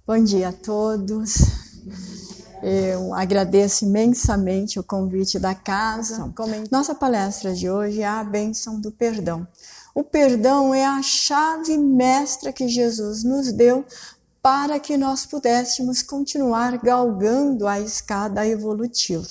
Bom dia a todos. Eu agradeço imensamente o convite da casa. Nossa palestra de hoje é a bênção do perdão. O perdão é a chave mestra que Jesus nos deu para que nós pudéssemos continuar galgando a escada evolutiva.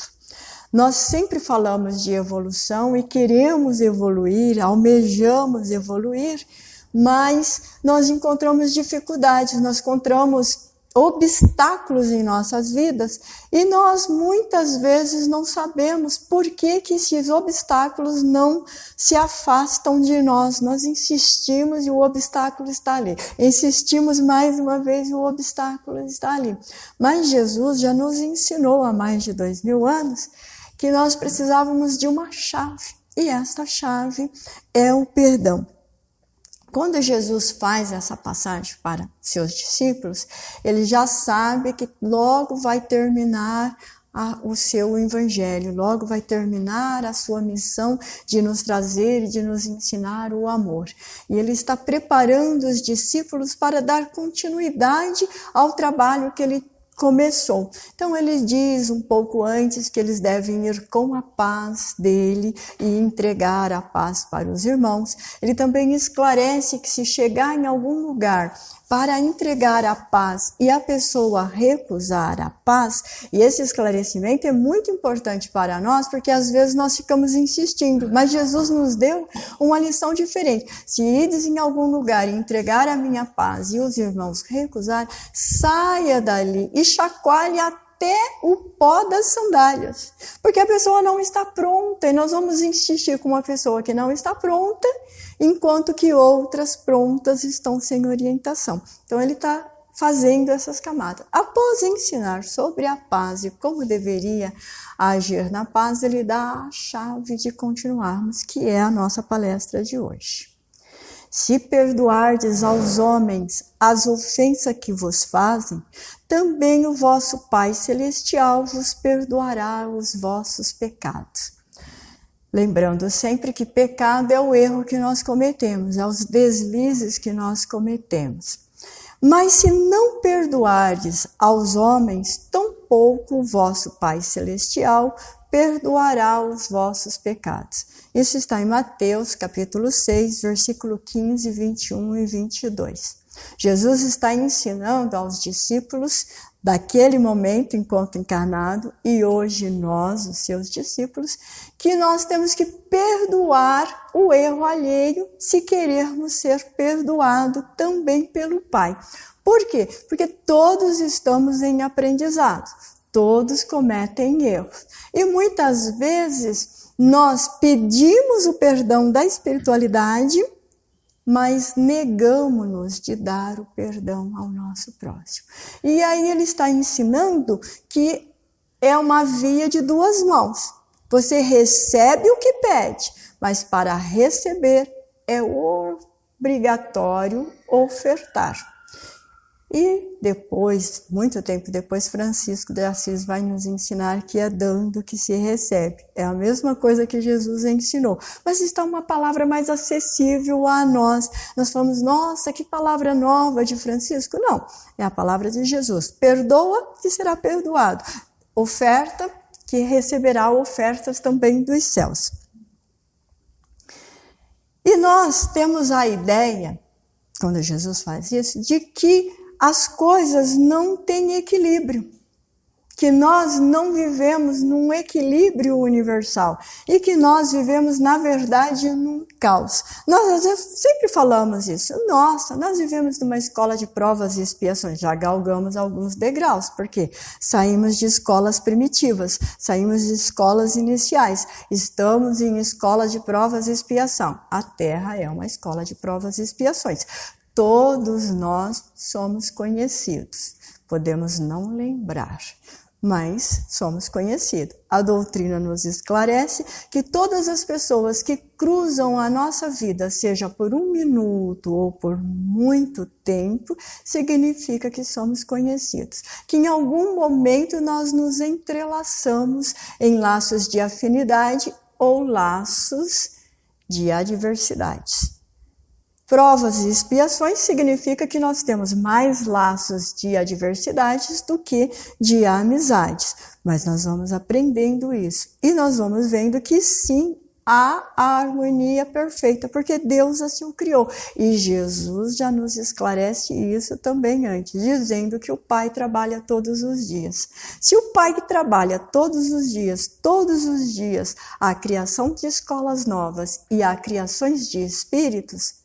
Nós sempre falamos de evolução e queremos evoluir, almejamos evoluir, mas nós encontramos dificuldades, nós encontramos obstáculos em nossas vidas e nós muitas vezes não sabemos por que esses obstáculos não se afastam de nós. Nós insistimos e o obstáculo está ali. Insistimos mais uma vez e o obstáculo está ali. Mas Jesus já nos ensinou há mais de 2000 anos que nós precisávamos de uma chave. E esta chave é o perdão. Quando Jesus faz essa passagem para seus discípulos, ele já sabe que logo vai terminar o seu evangelho, logo vai terminar a sua missão de nos trazer e de nos ensinar o amor. E ele está preparando os discípulos para dar continuidade ao trabalho que ele começou. Então ele diz um pouco antes que eles devem ir com a paz dele e entregar a paz para os irmãos. Ele também esclarece que se chegar em algum lugar para entregar a paz e a pessoa recusar a paz, e esse esclarecimento é muito importante para nós, porque às vezes nós ficamos insistindo, mas Jesus nos deu uma lição diferente. Se ides em algum lugar e entregar a minha paz e os irmãos recusar, saia dali e chacoalhe até o pó das sandálias, porque a pessoa não está pronta, e nós vamos insistir com uma pessoa que não está pronta, enquanto que outras prontas estão sem orientação. Então ele está fazendo essas camadas. Após ensinar sobre a paz e como deveria agir na paz, ele dá a chave de continuarmos, que é a nossa palestra de hoje. Se perdoardes aos homens as ofensas que vos fazem, também o vosso Pai Celestial vos perdoará os vossos pecados. Lembrando sempre que pecado é o erro que nós cometemos, é os deslizes que nós cometemos. Mas se não perdoardes aos homens, tampouco o vosso Pai Celestial perdoará os vossos pecados. Isso está em Mateus, capítulo 6, versículo 15, 21 e 22. Jesus está ensinando aos discípulos daquele momento enquanto encarnado, e hoje nós, os seus discípulos, que nós temos que perdoar o erro alheio se querermos ser perdoados também pelo Pai. Por quê? Porque todos estamos em aprendizado, todos cometem erros. E muitas vezes nós pedimos o perdão da espiritualidade, mas negamos-nos de dar o perdão ao nosso próximo. E aí ele está ensinando que é uma via de duas mãos. Você recebe o que pede, mas para receber é obrigatório ofertar. E depois, muito tempo depois, Francisco de Assis vai nos ensinar que é dando que se recebe. É a mesma coisa que Jesus ensinou. Mas está uma palavra mais acessível a nós. Nós falamos, nossa, que palavra nova de Francisco. Não, é a palavra de Jesus. Perdoa que será perdoado. Oferta que receberá ofertas também dos céus. E nós temos a ideia, quando Jesus faz isso, de que as coisas não têm equilíbrio, que nós não vivemos num equilíbrio universal e que nós vivemos, na verdade, num caos. Nós às vezes sempre falamos isso. Nossa, nós vivemos numa escola de provas e expiações, já galgamos alguns degraus, porque saímos de escolas primitivas, saímos de escolas iniciais, estamos em escola de provas e expiação. A Terra é uma escola de provas e expiações. Todos nós somos conhecidos, podemos não lembrar, mas somos conhecidos. A doutrina nos esclarece que todas as pessoas que cruzam a nossa vida, seja por um minuto ou por muito tempo, significa que somos conhecidos. Que em algum momento nós nos entrelaçamos em laços de afinidade ou laços de adversidade. Provas e expiações significa que nós temos mais laços de adversidades do que de amizades. Mas nós vamos aprendendo isso. E nós vamos vendo que sim, há a harmonia perfeita, porque Deus assim o criou. E Jesus já nos esclarece isso também antes, dizendo que o Pai trabalha todos os dias. Se o Pai trabalha todos os dias, a criação de escolas novas e a criações de espíritos,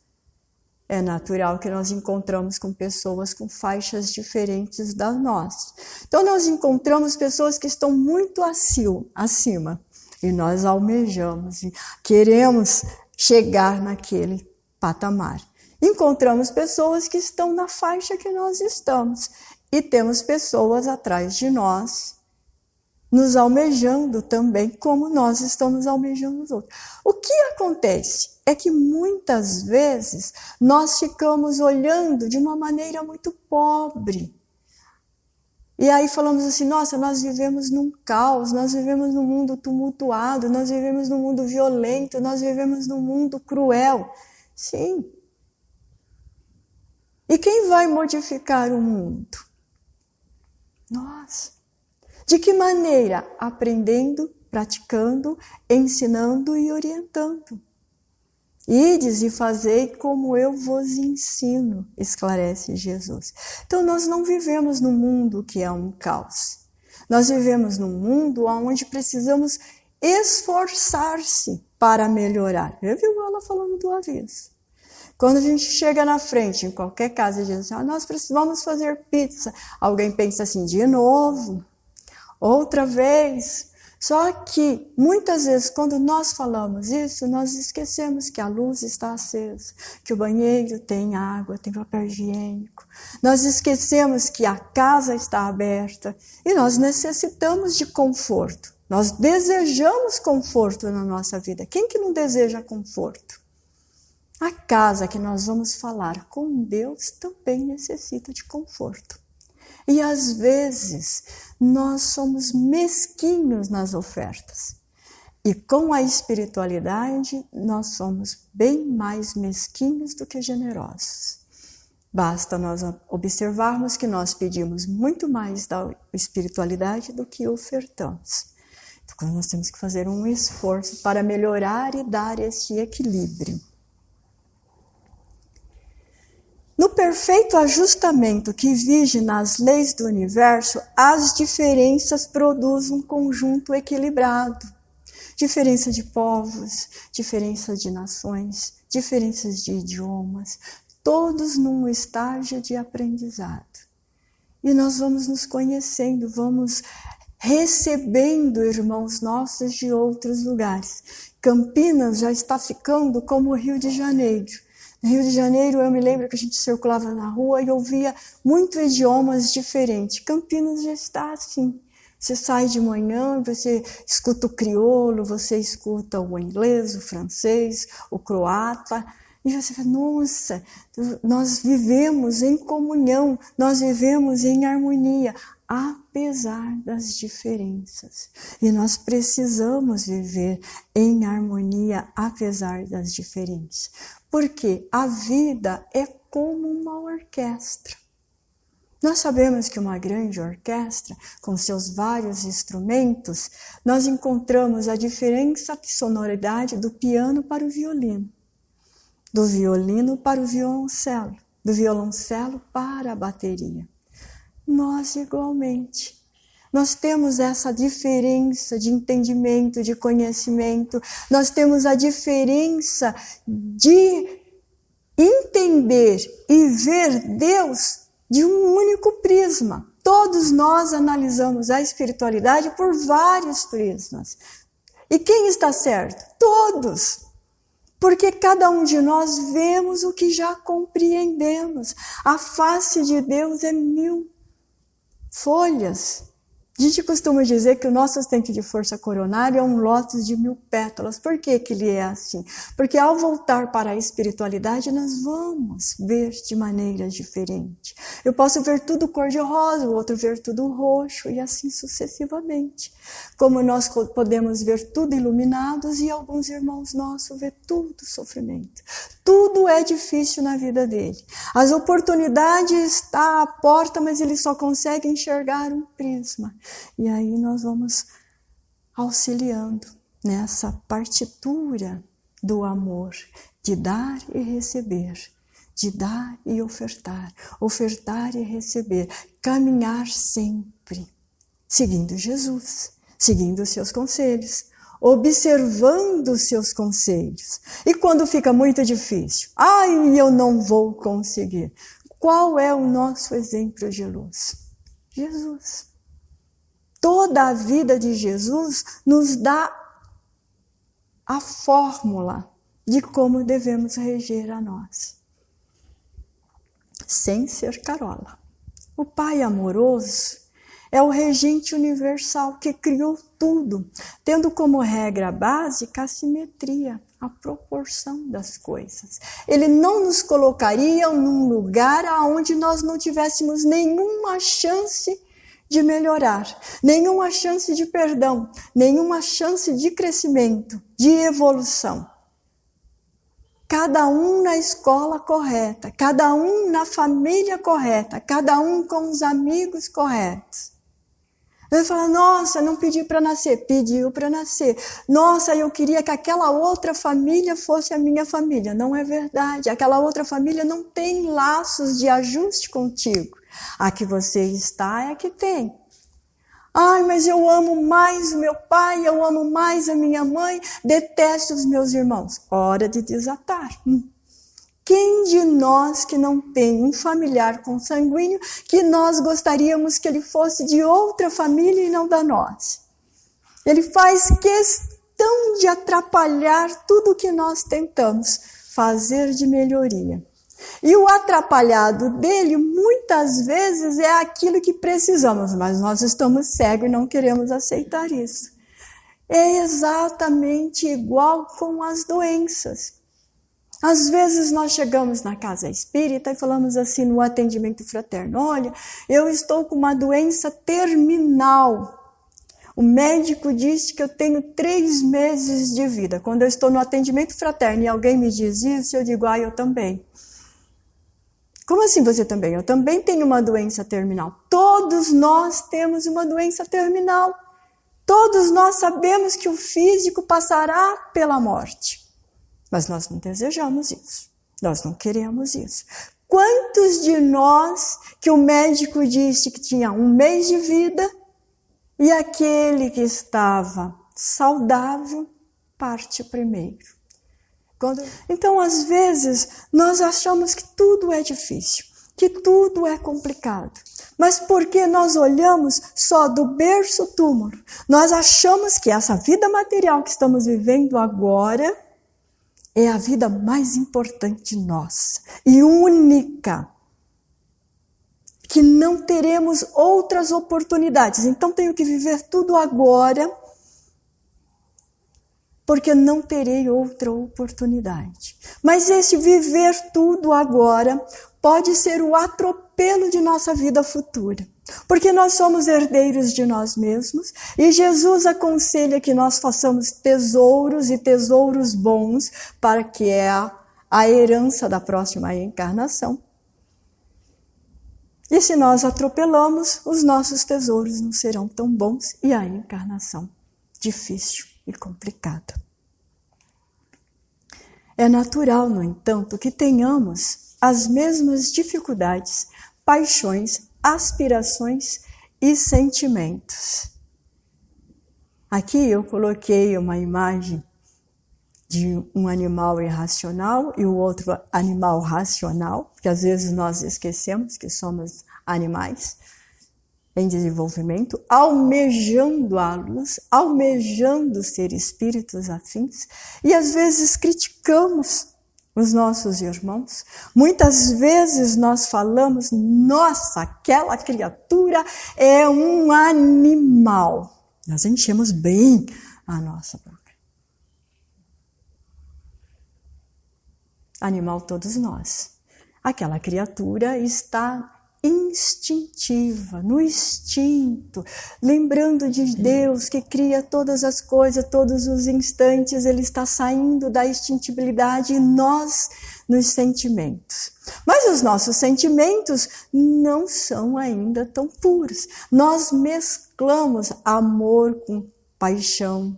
é natural que nós encontramos com pessoas com faixas diferentes das nossas. Então nós encontramos pessoas que estão muito acima. E nós almejamos e queremos chegar naquele patamar. Encontramos pessoas que estão na faixa que nós estamos. E temos pessoas atrás de nós, nos almejando também, como nós estamos almejando os outros. O que acontece é que muitas vezes nós ficamos olhando de uma maneira muito pobre. E aí falamos assim, nossa, nós vivemos num caos, nós vivemos num mundo tumultuado, nós vivemos num mundo violento, nós vivemos num mundo cruel. Sim. E quem vai modificar o mundo? Nós. De que maneira? Aprendendo, praticando, ensinando e orientando. Ides e fazei como eu vos ensino, esclarece Jesus. Então nós não vivemos num mundo que é um caos. Nós vivemos num mundo onde precisamos esforçar-se para melhorar. Eu vi ela falando do avesso. Quando a gente chega na frente, em qualquer casa, e diz assim, nós precisamos fazer pizza. Alguém pensa assim, de novo, outra vez. Só que, muitas vezes, quando nós falamos isso, nós esquecemos que a luz está acesa, que o banheiro tem água, tem papel higiênico. Nós esquecemos que a casa está aberta e nós necessitamos de conforto. Nós desejamos conforto na nossa vida. Quem que não deseja conforto? A casa que nós vamos falar com Deus também necessita de conforto. E às vezes nós somos mesquinhos nas ofertas. E com a espiritualidade nós somos bem mais mesquinhos do que generosos. Basta nós observarmos que nós pedimos muito mais da espiritualidade do que ofertamos. Então nós temos que fazer um esforço para melhorar e dar esse equilíbrio. No perfeito ajustamento que vige nas leis do universo, as diferenças produzem um conjunto equilibrado. Diferença de povos, diferença de nações, diferenças de idiomas, todos num estágio de aprendizado. E nós vamos nos conhecendo, vamos recebendo irmãos nossos de outros lugares. Campinas já está ficando como o Rio de Janeiro. No Rio de Janeiro, eu me lembro que a gente circulava na rua e ouvia muitos idiomas diferentes. Campinas já está assim. Você sai de manhã, você escuta o crioulo, você escuta o inglês, o francês, o croata. E você fala, nossa, nós vivemos em comunhão, nós vivemos em harmonia, apesar das diferenças. E nós precisamos viver em harmonia, apesar das diferenças. Porque a vida é como uma orquestra. Nós sabemos que uma grande orquestra, com seus vários instrumentos, nós encontramos a diferença de sonoridade do piano para o violino, do violino para o violoncelo, do violoncelo para a bateria. Nós igualmente. Nós temos essa diferença de entendimento, de conhecimento, nós temos a diferença de entender e ver Deus de um único prisma. Todos nós analisamos a espiritualidade por vários prismas. E quem está certo? Todos. Porque cada um de nós vemos o que já compreendemos. A face de Deus é 1000 folhas. A gente costuma dizer que o nosso assistente de força coronária é um lótus de 1000 pétalas. Por que que ele é assim? Porque ao voltar para a espiritualidade, nós vamos ver de maneira diferente. Eu posso ver tudo cor-de-rosa, o outro ver tudo roxo, e assim sucessivamente. Como nós podemos ver tudo iluminados e alguns irmãos nossos ver tudo sofrimento. Tudo é difícil na vida dele. As oportunidades estão à porta, mas ele só consegue enxergar um prisma. E aí nós vamos auxiliando nessa partitura do amor, de dar e receber, de dar e ofertar e receber, caminhar sempre, seguindo Jesus, seguindo os seus conselhos, observando os seus conselhos. E quando fica muito difícil, eu não vou conseguir. Qual é o nosso exemplo de luz? Jesus. Toda a vida de Jesus nos dá a fórmula de como devemos reger a nós. Sem ser carola. O Pai amoroso é o regente universal que criou tudo, tendo como regra básica a simetria, a proporção das coisas. Ele não nos colocaria num lugar onde nós não tivéssemos nenhuma chance de melhorar, nenhuma chance de perdão, nenhuma chance de crescimento, de evolução. Cada um na escola correta, cada um na família correta, cada um com os amigos corretos. Ele fala, nossa, não pedi para nascer, pediu para nascer. Nossa, eu queria que aquela outra família fosse a minha família. Não é verdade, aquela outra família não tem laços de ajuste contigo. A que você está é a que tem. Mas eu amo mais o meu pai, eu amo mais a minha mãe, detesto os meus irmãos. Hora de desatar. Quem de nós que não tem um familiar consanguíneo que nós gostaríamos que ele fosse de outra família e não da nossa? Ele faz questão de atrapalhar tudo que nós tentamos fazer de melhoria. E o atrapalhado dele, muitas vezes, é aquilo que precisamos, mas nós estamos cegos e não queremos aceitar isso. É exatamente igual com as doenças. Às vezes nós chegamos na casa espírita e falamos assim no atendimento fraterno, olha, eu estou com uma doença terminal. O médico disse que eu tenho 3 meses de vida. Quando eu estou no atendimento fraterno e alguém me diz isso, eu digo, eu também. Como assim você também? Eu também tenho uma doença terminal. Todos nós temos uma doença terminal. Todos nós sabemos que o físico passará pela morte. Mas nós não desejamos isso. Nós não queremos isso. Quantos de nós que o médico disse que tinha 1 mês de vida e aquele que estava saudável parte primeiro? Então, às vezes, nós achamos que tudo é difícil, que tudo é complicado. Mas porque nós olhamos só do berço túmulo, nós achamos que essa vida material que estamos vivendo agora é a vida mais importante nossa e única, que não teremos outras oportunidades. Então, tenho que viver tudo agora, porque não terei outra oportunidade. Mas esse viver tudo agora pode ser o atropelo de nossa vida futura. Porque nós somos herdeiros de nós mesmos e Jesus aconselha que nós façamos tesouros e tesouros bons para que é a herança da próxima encarnação. E se nós atropelamos, os nossos tesouros não serão tão bons e a encarnação difícil e complicada. É natural, no entanto, que tenhamos as mesmas dificuldades, paixões, aspirações e sentimentos. Aqui eu coloquei uma imagem de um animal irracional e o outro animal racional, porque às vezes nós esquecemos que somos animais em desenvolvimento, almejando a luz, almejando ser espíritos afins, e às vezes criticamos os nossos irmãos. Muitas vezes nós falamos, nossa, aquela criatura é um animal. Nós enchemos bem a nossa boca. Animal todos nós. Aquela criatura está instintiva, no instinto, lembrando de Deus que cria todas as coisas, todos os instantes, ele está saindo da instintibilidade e nós nos sentimentos. Mas os nossos sentimentos não são ainda tão puros. Nós mesclamos amor com paixão,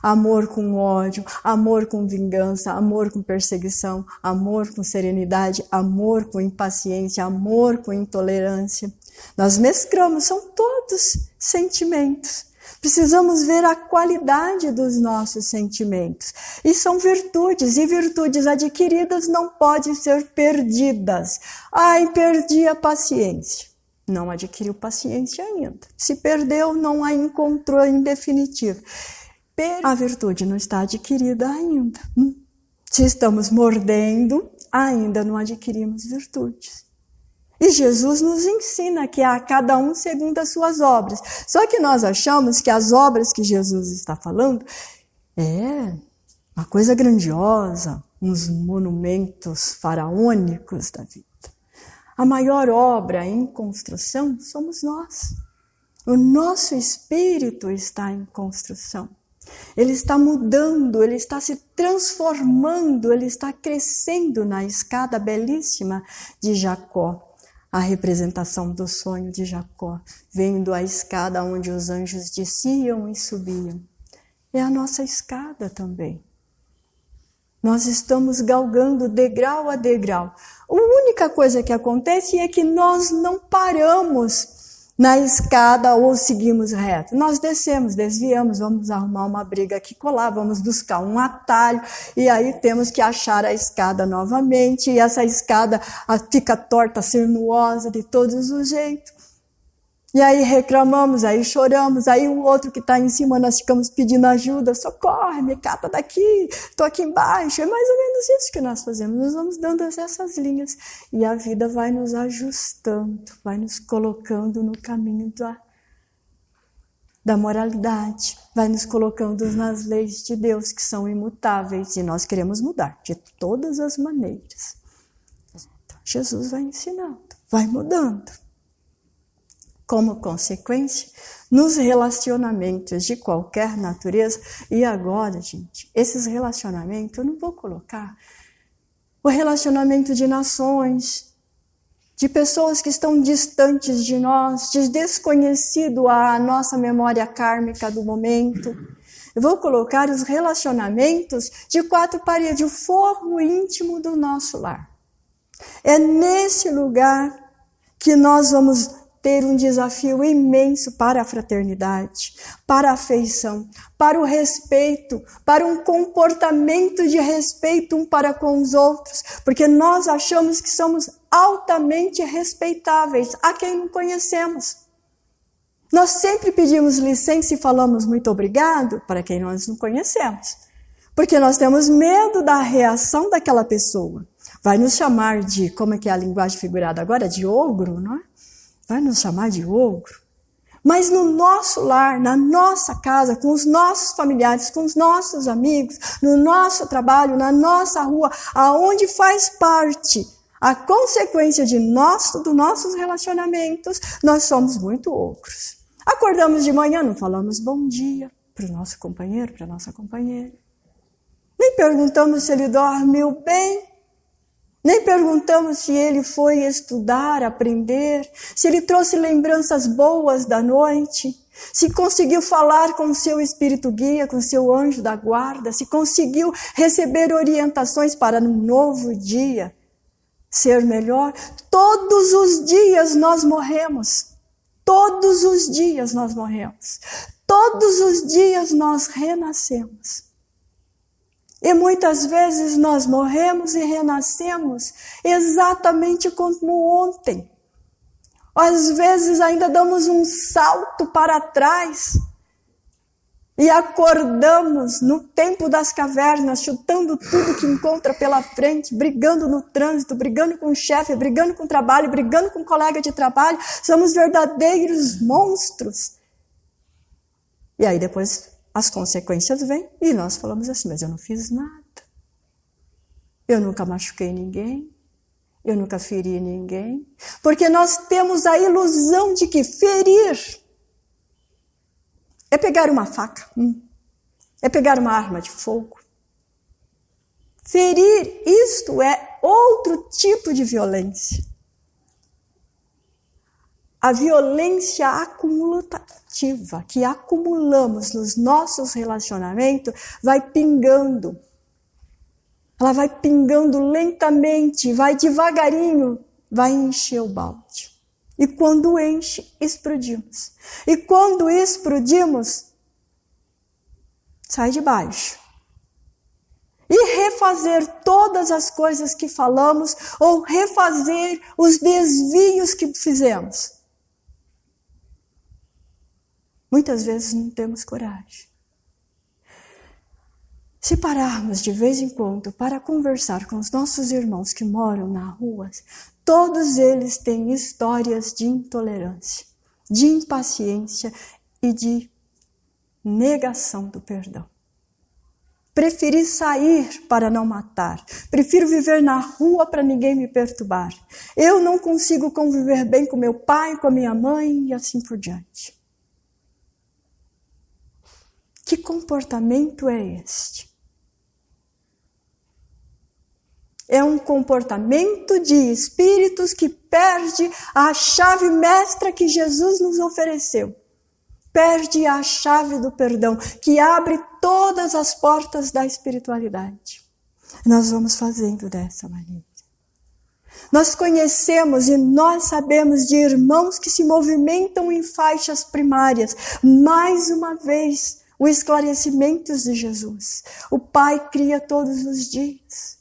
amor com ódio, amor com vingança, amor com perseguição, amor com serenidade, amor com impaciência, amor com intolerância. Nós mesclamos, são todos sentimentos. Precisamos ver a qualidade dos nossos sentimentos. E são virtudes, e virtudes adquiridas não podem ser perdidas. Ai, perdi a paciência. Não adquiriu paciência ainda. Se perdeu, não a encontrou em definitivo. A virtude não está adquirida ainda. Se estamos mordendo, ainda não adquirimos virtudes. E Jesus nos ensina que a cada um segundo as suas obras. Só que nós achamos que as obras que Jesus está falando é uma coisa grandiosa, uns monumentos faraônicos da vida. A maior obra em construção somos nós. O nosso espírito está em construção. Ele está mudando, ele está se transformando, ele está crescendo na escada belíssima de Jacó. A representação do sonho de Jacó, vendo a escada onde os anjos desciam e subiam. É a nossa escada também. Nós estamos galgando degrau a degrau. A única coisa que acontece é que nós não paramos na escada ou seguimos reto. Nós descemos, desviamos, vamos arrumar uma briga aqui colar, vamos buscar um atalho e aí temos que achar a escada novamente e essa escada fica torta, sinuosa de todos os jeitos. E aí reclamamos, aí choramos, aí o outro que está em cima nós ficamos pedindo ajuda, socorre, me cata daqui, estou aqui embaixo. É mais ou menos isso que nós fazemos, nós vamos dando essas linhas e a vida vai nos ajustando, vai nos colocando no caminho da moralidade, vai nos colocando nas leis de Deus que são imutáveis e nós queremos mudar de todas as maneiras. Então, Jesus vai ensinando, vai mudando. Como consequência, nos relacionamentos de qualquer natureza, e agora, gente, esses relacionamentos, eu não vou colocar o relacionamento de nações, de pessoas que estão distantes de nós, de desconhecido a nossa memória kármica do momento. Eu vou colocar os relacionamentos de quatro paredes, o forro íntimo do nosso lar. É nesse lugar que nós vamos ter um desafio imenso para a fraternidade, para a afeição, para o respeito, para um comportamento de respeito um para com os outros, porque nós achamos que somos altamente respeitáveis a quem não conhecemos. Nós sempre pedimos licença e falamos muito obrigado para quem nós não conhecemos, porque nós temos medo da reação daquela pessoa. Vai nos chamar de, como é que é a linguagem figurada agora? De ogro, não é? Vai nos chamar de ogro. Mas no nosso lar, na nossa casa, com os nossos familiares, com os nossos amigos, no nosso trabalho, na nossa rua, aonde faz parte a consequência dos nossos relacionamentos, nós somos muito ogros. Acordamos de manhã, não falamos bom dia para o nosso companheiro, para a nossa companheira. Nem perguntamos se ele dormiu bem. Nem perguntamos se ele foi estudar, aprender, se ele trouxe lembranças boas da noite, se conseguiu falar com o seu espírito guia, com o seu anjo da guarda, se conseguiu receber orientações para um novo dia ser melhor. Todos os dias nós morremos. Todos os dias nós morremos. Todos os dias nós renascemos. E muitas vezes nós morremos e renascemos exatamente como ontem. Às vezes ainda damos um salto para trás E acordamos no tempo das cavernas, chutando tudo que encontra pela frente, brigando no trânsito, brigando com o chefe, brigando com o trabalho, brigando com o colega de trabalho. Somos verdadeiros monstros. E aí depois as consequências vêm e nós falamos assim, mas eu não fiz nada. Eu nunca machuquei ninguém. Eu nunca feri ninguém. Porque nós temos a ilusão de que ferir é pegar uma faca, é pegar uma arma de fogo. Ferir, isto é outro tipo de violência. A violência acumulativa que acumulamos nos nossos relacionamentos vai pingando. Ela vai pingando lentamente, vai devagarinho, vai encher o balde. E quando enche, explodimos. E quando explodimos, sai de baixo. E refazer todas as coisas que falamos, ou refazer os desvios que fizemos. Muitas vezes não temos coragem. Se pararmos de vez em quando para conversar com os nossos irmãos que moram na rua, todos eles têm histórias de intolerância, de impaciência e de negação do perdão. Preferi sair para não matar. Prefiro viver na rua para ninguém me perturbar. Eu não consigo conviver bem com meu pai, com a minha mãe e assim por diante. Que comportamento é este? É um comportamento de espíritos que perde a chave mestra que Jesus nos ofereceu. Perde a chave do perdão, que abre todas as portas da espiritualidade. Nós vamos fazendo dessa maneira. Nós conhecemos e nós sabemos de irmãos que se movimentam em faixas primárias. Mais uma vez, o esclarecimento de Jesus. O Pai cria todos os dias.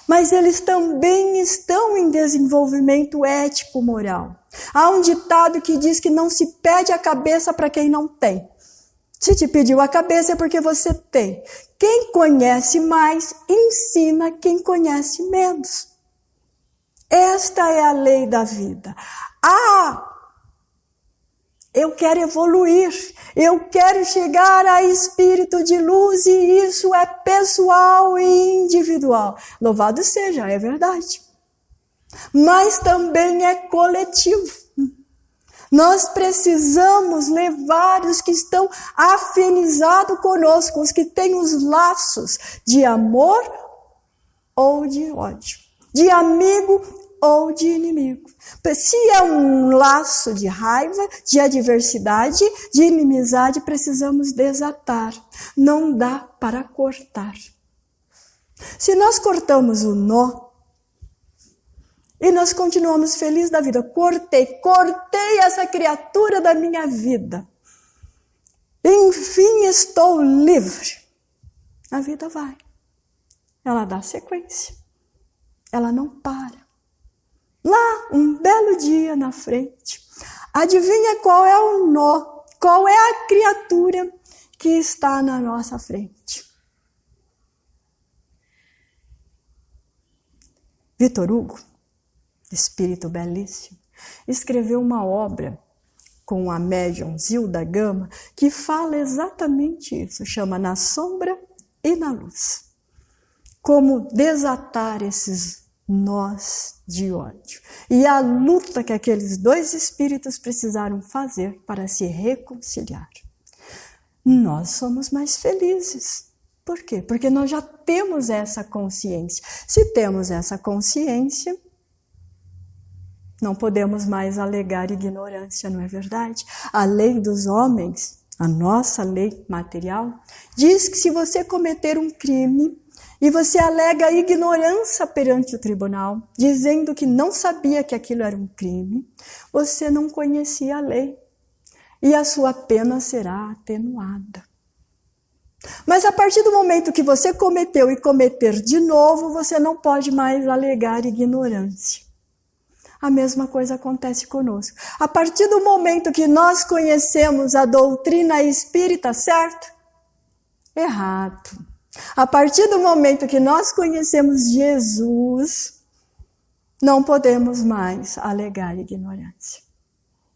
Mas eles também estão em desenvolvimento ético-moral. Há um ditado que diz que não se pede a cabeça para quem não tem. Se te pediu a cabeça é porque você tem. Quem conhece mais, ensina quem conhece menos. Esta é a lei da vida. Eu quero evoluir, eu quero chegar a espírito de luz e isso é pessoal e individual. Louvado seja, é verdade. Mas também é coletivo. Nós precisamos levar os que estão afinizados conosco, os que têm os laços de amor ou de ódio, de amigo ou de inimigo. Se é um laço de raiva, de adversidade, de inimizade, precisamos desatar. Não dá para cortar. Se nós cortamos o nó, e nós continuamos felizes da vida, cortei essa criatura da minha vida. Enfim, estou livre. A vida vai. Ela dá sequência. Ela não para. Lá, um belo dia na frente, adivinha qual é o nó, qual é a criatura que está na nossa frente? Vitor Hugo, espírito belíssimo, escreveu uma obra com a médium Zilda Gama que fala exatamente isso, chama Na Sombra e na Luz. Como desatar esses nós de ódio. E a luta que aqueles dois espíritos precisaram fazer para se reconciliar. Nós somos mais felizes. Por quê? Porque nós já temos essa consciência. Se temos essa consciência, não podemos mais alegar ignorância, não é verdade? A lei dos homens, a nossa lei material, diz que se você cometer um crime, e você alega ignorância perante o tribunal, dizendo que não sabia que aquilo era um crime, você não conhecia a lei e a sua pena será atenuada. Mas a partir do momento que você cometeu e cometer de novo, você não pode mais alegar ignorância. A mesma coisa acontece conosco. A partir do momento que nós conhecemos a doutrina espírita, certo? Errado. A partir do momento que nós conhecemos Jesus, não podemos mais alegar ignorância.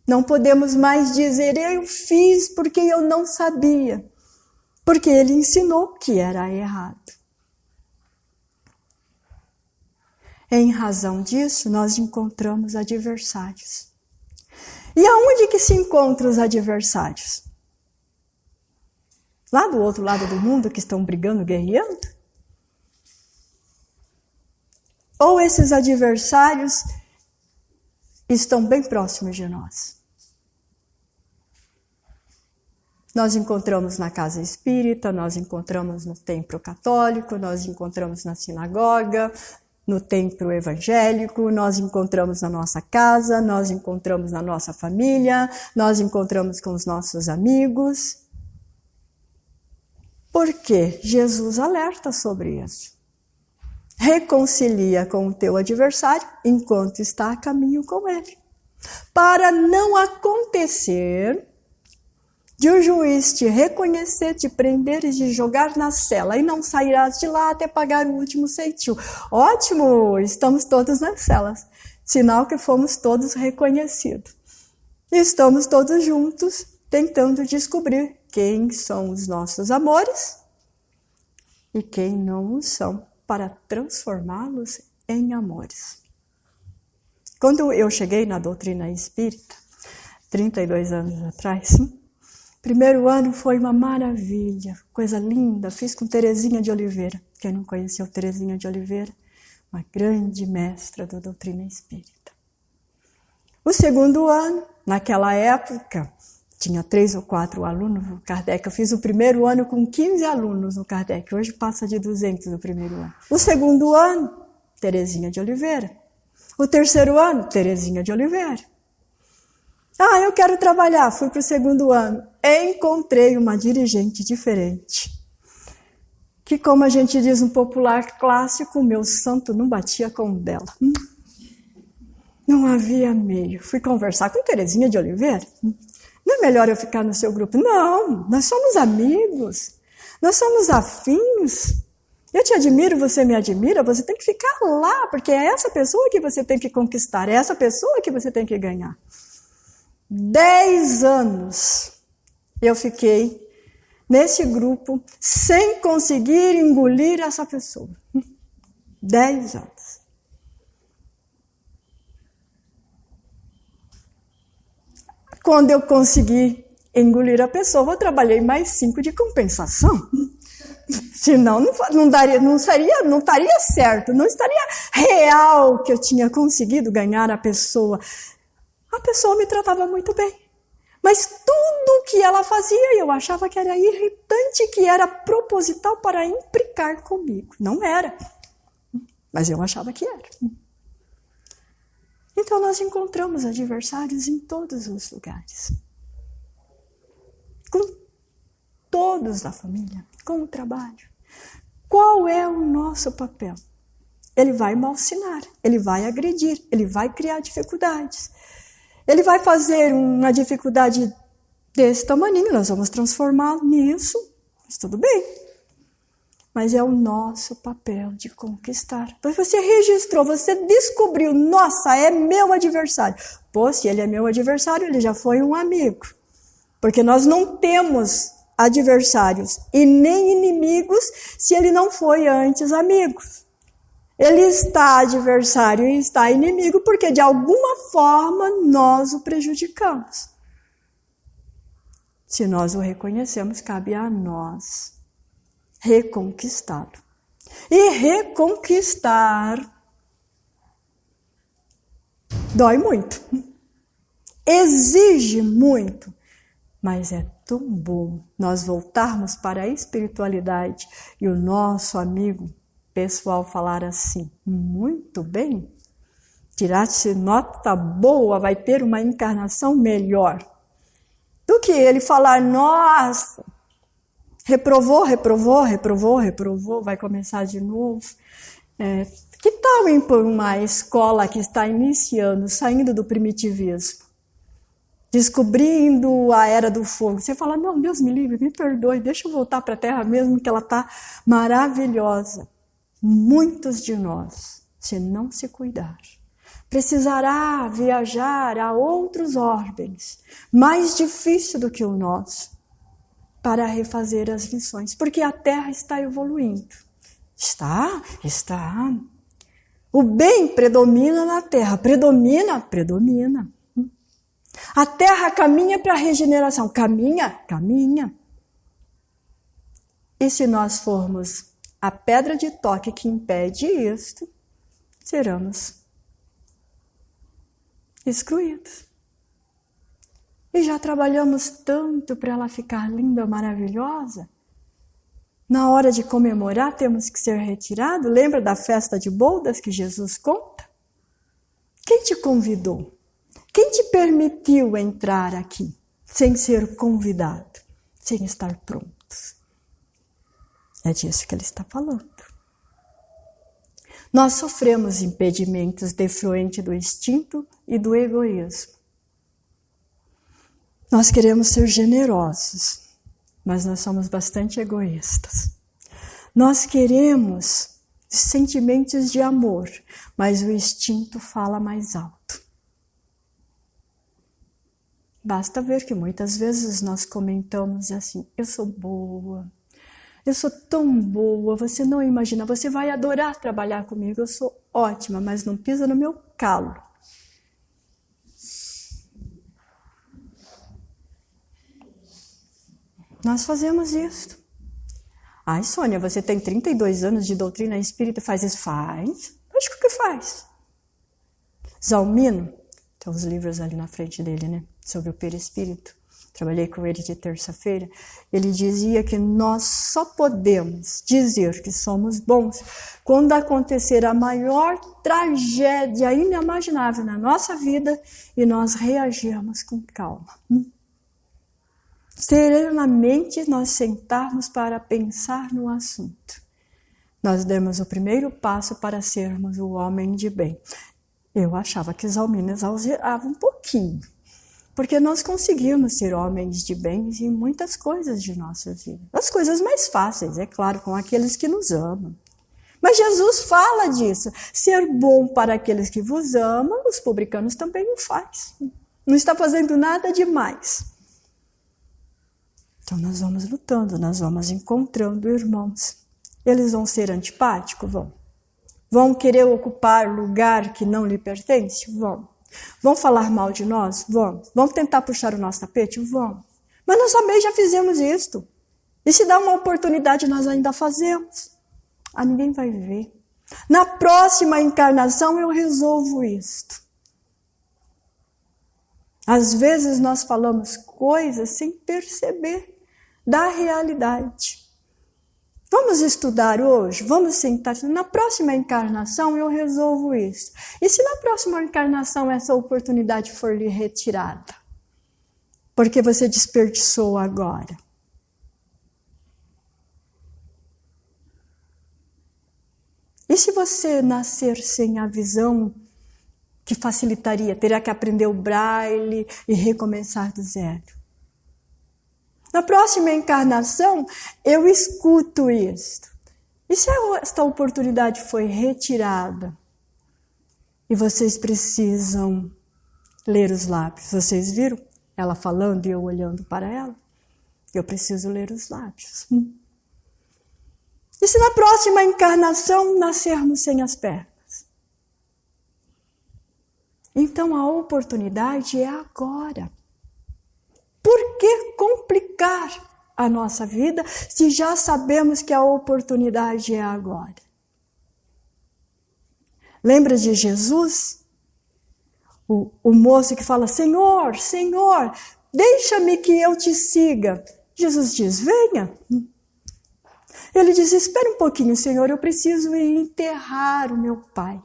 Não podemos mais dizer, eu fiz porque eu não sabia. Porque ele ensinou que era errado. Em razão disso, nós encontramos adversários. E aonde que se encontram os adversários? Lá do outro lado do mundo, que estão brigando, guerreando? Ou esses adversários estão bem próximos de nós? Nós encontramos na casa espírita, nós encontramos no templo católico, nós encontramos na sinagoga, no templo evangélico, nós encontramos na nossa casa, nós encontramos na nossa família, nós encontramos com os nossos amigos. Por quê? Jesus alerta sobre isso. Reconcilia com o teu adversário enquanto está a caminho com ele. Para não acontecer de o juiz te reconhecer, te prender e te jogar na cela e não sairás de lá até pagar o último centil. Ótimo, estamos todos nas celas. Sinal que fomos todos reconhecidos. Estamos todos juntos tentando descobrir quem são os nossos amores e quem não o são, para transformá-los em amores. Quando eu cheguei na doutrina espírita, 32 anos atrás, primeiro ano foi uma maravilha, coisa linda, fiz com Terezinha de Oliveira. Quem não conheceu Terezinha de Oliveira? Uma grande mestra da doutrina espírita. O segundo ano, naquela época, tinha 3 ou 4 alunos no Kardec. Eu fiz o primeiro ano com 15 alunos no Kardec. Hoje passa de 200 no primeiro ano. O segundo ano, Terezinha de Oliveira. O terceiro ano, Terezinha de Oliveira. Eu quero trabalhar. Fui para o segundo ano. Encontrei uma dirigente diferente. Que, como a gente diz no popular clássico, o meu santo não batia com o dela. Não havia meio. Fui conversar com Terezinha de Oliveira. Não é melhor eu ficar no seu grupo? Não, nós somos amigos. Nós somos afins. Eu te admiro, você me admira, você tem que ficar lá, porque é essa pessoa que você tem que conquistar, é essa pessoa que você tem que ganhar. 10 anos eu fiquei nesse grupo sem conseguir engolir essa pessoa. 10 anos. Quando eu consegui engolir a pessoa, eu trabalhei mais 5 de compensação. Senão não estaria certo, não estaria real que eu tinha conseguido ganhar a pessoa. A pessoa me tratava muito bem. Mas tudo que ela fazia, eu achava que era irritante, que era proposital para implicar comigo. Não era. Mas eu achava que era. Então nós encontramos adversários em todos os lugares. Com todos da família, com o trabalho. Qual é o nosso papel? Ele vai malsinar, ele vai agredir, ele vai criar dificuldades. Ele vai fazer uma dificuldade desse tamaninho, nós vamos transformá-lo nisso, mas tudo bem. Mas é o nosso papel de conquistar. Você registrou, você descobriu, nossa, é meu adversário. Pô, se ele é meu adversário, ele já foi um amigo. Porque nós não temos adversários e nem inimigos se ele não foi antes amigos. Ele está adversário e está inimigo porque de alguma forma nós o prejudicamos. Se nós o reconhecemos, cabe a nós reconquistá-lo. E reconquistar dói muito, exige muito, mas é tão bom nós voltarmos para a espiritualidade e o nosso amigo pessoal falar assim, muito bem, tirar-se nota boa, vai ter uma encarnação melhor, do que ele falar, nossa, reprovou, vai começar de novo, Que tal ir por uma escola que está iniciando, saindo do primitivismo, descobrindo a era do fogo? Você fala, não, Deus me livre, me perdoe, deixa eu voltar para a Terra mesmo, que ela está maravilhosa. Muitos de nós, se não se cuidar, precisará viajar a outros orbes, mais difícil do que o nosso, para refazer as lições, porque a Terra está evoluindo. Está. O bem predomina na Terra, predomina. A Terra caminha para a regeneração, caminha. E se nós formos a pedra de toque que impede isto, seremos excluídos. E já trabalhamos tanto para ela ficar linda, maravilhosa. Na hora de comemorar, temos que ser retirados. Lembra da festa de bodas que Jesus conta? Quem te convidou? Quem te permitiu entrar aqui sem ser convidado, sem estar prontos? É disso que ele está falando. Nós sofremos impedimentos defroente do instinto e do egoísmo. Nós queremos ser generosos, mas nós somos bastante egoístas. Nós queremos sentimentos de amor, mas o instinto fala mais alto. Basta ver que muitas vezes nós comentamos assim, eu sou boa, eu sou tão boa, você não imagina, você vai adorar trabalhar comigo, eu sou ótima, mas não pisa no meu calo. Nós fazemos isso. Ai, Sônia, você tem 32 anos de doutrina espírita, faz isso? Faz. Acho que faz. Zalmino, tem uns livros ali na frente dele, né? Sobre o perispírito. Trabalhei com ele de terça-feira. Ele dizia que nós só podemos dizer que somos bons quando acontecer a maior tragédia inimaginável na nossa vida e nós reagirmos com calma. Serenamente nós sentarmos para pensar no assunto. Nós demos o primeiro passo para sermos o homem de bem. Eu achava que Zalmino exagerava um pouquinho, porque nós conseguimos ser homens de bem em muitas coisas de nossas vidas. As coisas mais fáceis, é claro, com aqueles que nos amam. Mas Jesus fala disso. Ser bom para aqueles que vos amam, os publicanos também o faz. Não está fazendo nada demais. Então nós vamos lutando, nós vamos encontrando irmãos. Eles vão ser antipáticos? Vão. Vão querer ocupar lugar que não lhe pertence? Vão. Vão falar mal de nós? Vão. Vão tentar puxar o nosso tapete? Vão. Mas nós também já fizemos isto. E se dá uma oportunidade, nós ainda fazemos. Ninguém vai ver. Na próxima encarnação eu resolvo isto. Às vezes nós falamos coisas sem perceber da realidade. Vamos estudar hoje? Vamos sentar. Na próxima encarnação eu resolvo isso. E se na próxima encarnação essa oportunidade for lhe retirada? Porque você desperdiçou agora. E se você nascer sem a visão que facilitaria, teria que aprender o braille e recomeçar do zero? Na próxima encarnação, eu escuto isto. E se esta oportunidade foi retirada? E vocês precisam ler os lábios. Vocês viram ela falando e eu olhando para ela? Eu preciso ler os lábios. E se na próxima encarnação nascermos sem as pernas? Então a oportunidade é agora. Por que complicar a nossa vida se já sabemos que a oportunidade é agora? Lembra de Jesus? O moço que fala, Senhor, Senhor, deixa-me que eu te siga. Jesus diz, venha. Ele diz, espera um pouquinho, Senhor, eu preciso ir enterrar o meu pai.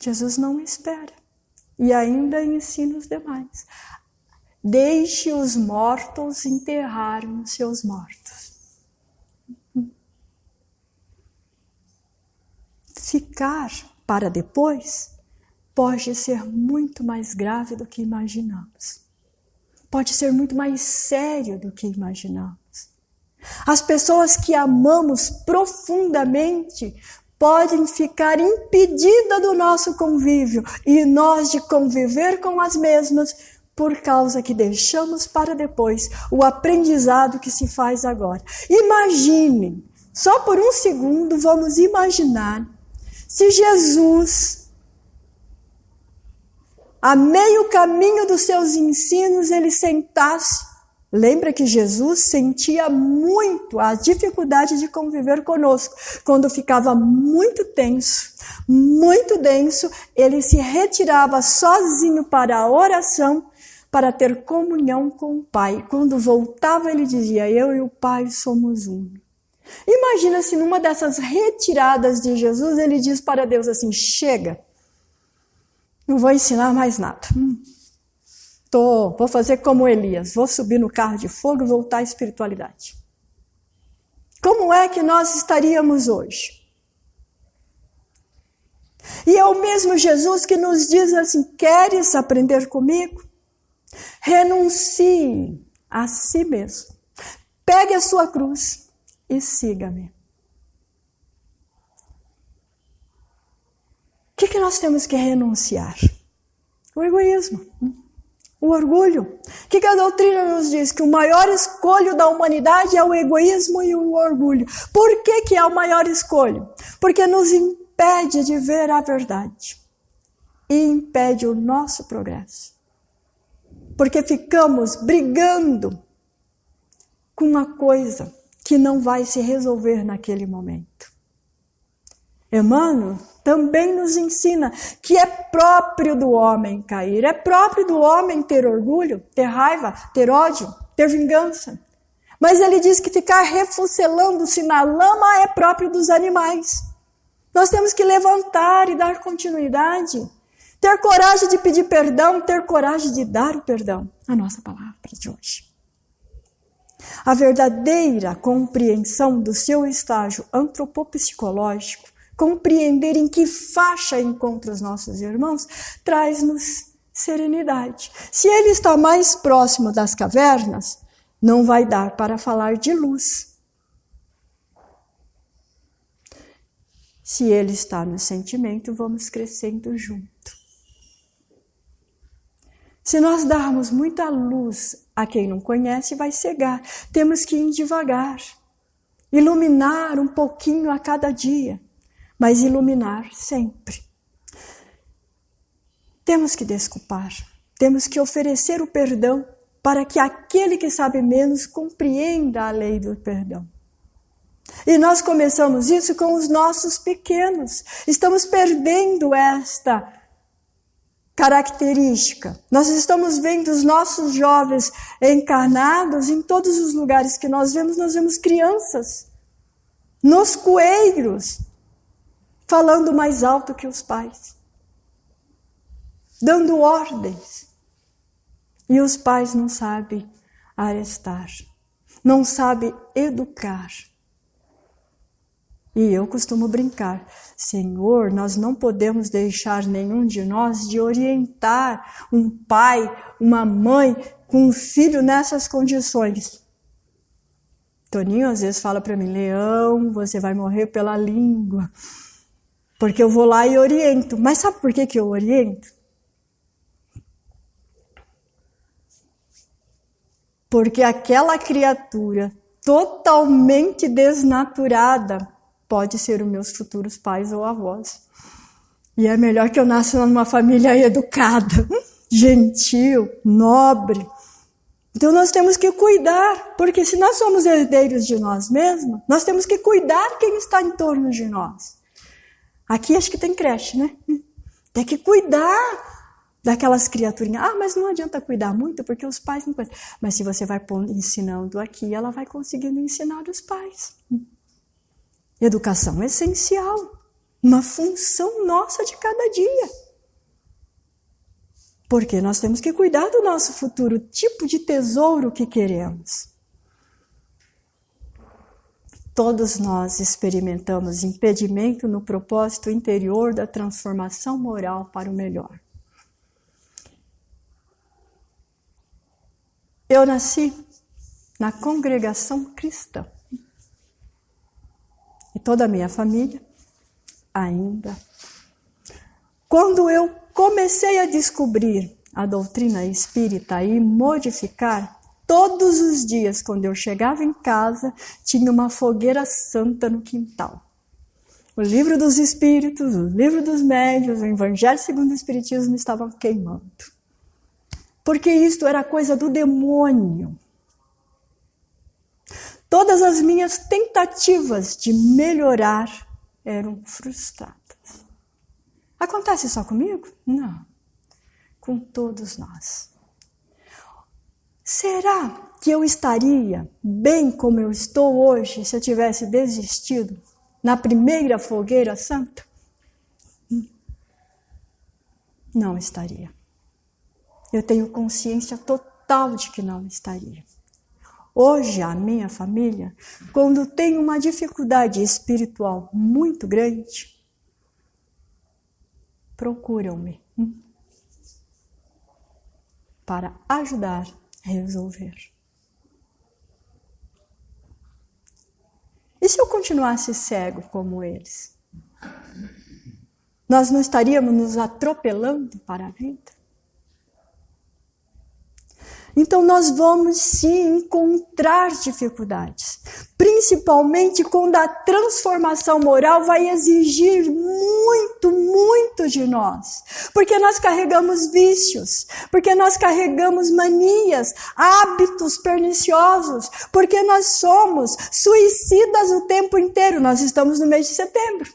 Jesus não espera e ainda ensina os demais. Deixe os mortos enterrarem os seus mortos. ficar para depois pode ser muito mais grave do que imaginamos. Pode ser muito mais sério do que imaginamos. As pessoas que amamos profundamente podem ficar impedidas do nosso convívio e nós de conviver com as mesmas por causa que deixamos para depois o aprendizado que se faz agora. Imagine, só por um segundo vamos imaginar se Jesus, a meio caminho dos seus ensinos, ele sentasse. Lembra que Jesus sentia muito a dificuldade de conviver conosco. Quando ficava muito denso, ele se retirava sozinho para a oração, para ter comunhão com o Pai. Quando voltava, ele dizia, eu e o Pai somos um. Imagina se numa dessas retiradas de Jesus, ele diz para Deus assim, chega, não vou ensinar mais nada. Vou fazer como Elias, vou subir no carro de fogo e voltar à espiritualidade. Como é que nós estaríamos hoje? E é o mesmo Jesus que nos diz assim, queres aprender comigo? Renuncie a si mesmo. Pegue a sua cruz e siga-me. O que nós temos que renunciar? O egoísmo. O orgulho. O que a doutrina nos diz? Que o maior escolho da humanidade é o egoísmo e o orgulho. Por que é o maior escolho? Porque nos impede de ver a verdade. E impede o nosso progresso. Porque ficamos brigando com uma coisa que não vai se resolver naquele momento. Emmanuel também nos ensina que é próprio do homem cair, é próprio do homem ter orgulho, ter raiva, ter ódio, ter vingança. Mas ele diz que ficar refucelando-se na lama é próprio dos animais. Nós temos que levantar e dar continuidade, ter coragem de pedir perdão, ter coragem de dar o perdão. A nossa palavra de hoje. A verdadeira compreensão do seu estágio antropopsicológico, compreender em que faixa encontra os nossos irmãos, traz-nos serenidade. Se ele está mais próximo das cavernas, não vai dar para falar de luz. Se ele está no sentimento, vamos crescendo junto. Se nós darmos muita luz a quem não conhece, vai cegar. Temos que ir devagar, iluminar um pouquinho a cada dia, mas iluminar sempre. Temos que desculpar, temos que oferecer o perdão para que aquele que sabe menos compreenda a lei do perdão. E nós começamos isso com os nossos pequenos. Estamos perdendo esta característica. Nós estamos vendo os nossos jovens encarnados em todos os lugares que nós vemos crianças, nos coeiros, falando mais alto que os pais, dando ordens. E os pais não sabem arestar, não sabem educar. E eu costumo brincar, Senhor, nós não podemos deixar nenhum de nós de orientar um pai, uma mãe com um filho nessas condições. Toninho às vezes fala para mim, Leão, você vai morrer pela língua, porque eu vou lá e oriento. Mas sabe por que eu oriento? Porque aquela criatura totalmente desnaturada pode ser os meus futuros pais ou avós. E é melhor que eu nasça numa família educada, gentil, nobre. Então nós temos que cuidar, porque se nós somos herdeiros de nós mesmos, nós temos que cuidar quem está em torno de nós. Aqui acho que tem creche, né? Tem que cuidar daquelas criaturinhas. Ah, mas não adianta cuidar muito, porque os pais não podem. Mas se você vai ensinando aqui, ela vai conseguindo ensinar os pais. Educação é essencial, uma função nossa de cada dia. Porque nós temos que cuidar do nosso futuro, o tipo de tesouro que queremos. Todos nós experimentamos impedimento no propósito interior da transformação moral para o melhor. Eu nasci na congregação cristã. E toda a minha família ainda. Quando eu comecei a descobrir a doutrina espírita e modificar, todos os dias, quando eu chegava em casa, tinha uma fogueira santa no quintal. O livro dos Espíritos, o livro dos Médiuns, o Evangelho segundo o Espiritismo estavam queimando. Porque isto era coisa do demônio. Todas as minhas tentativas de melhorar eram frustradas. Acontece só comigo? Não. Com todos nós. Será que eu estaria bem como eu estou hoje se eu tivesse desistido na primeira fogueira santa? Não estaria. Eu tenho consciência total de que não estaria. Hoje, a minha família, quando tem uma dificuldade espiritual muito grande, procuram-me para ajudar a resolver. E se eu continuasse cego como eles? Nós não estaríamos nos atropelando para a vida? Então nós vamos sim encontrar dificuldades, principalmente quando a transformação moral vai exigir muito, muito de nós, porque nós carregamos vícios, porque nós carregamos manias, hábitos perniciosos, porque nós somos suicidas o tempo inteiro. Nós estamos no mês de setembro,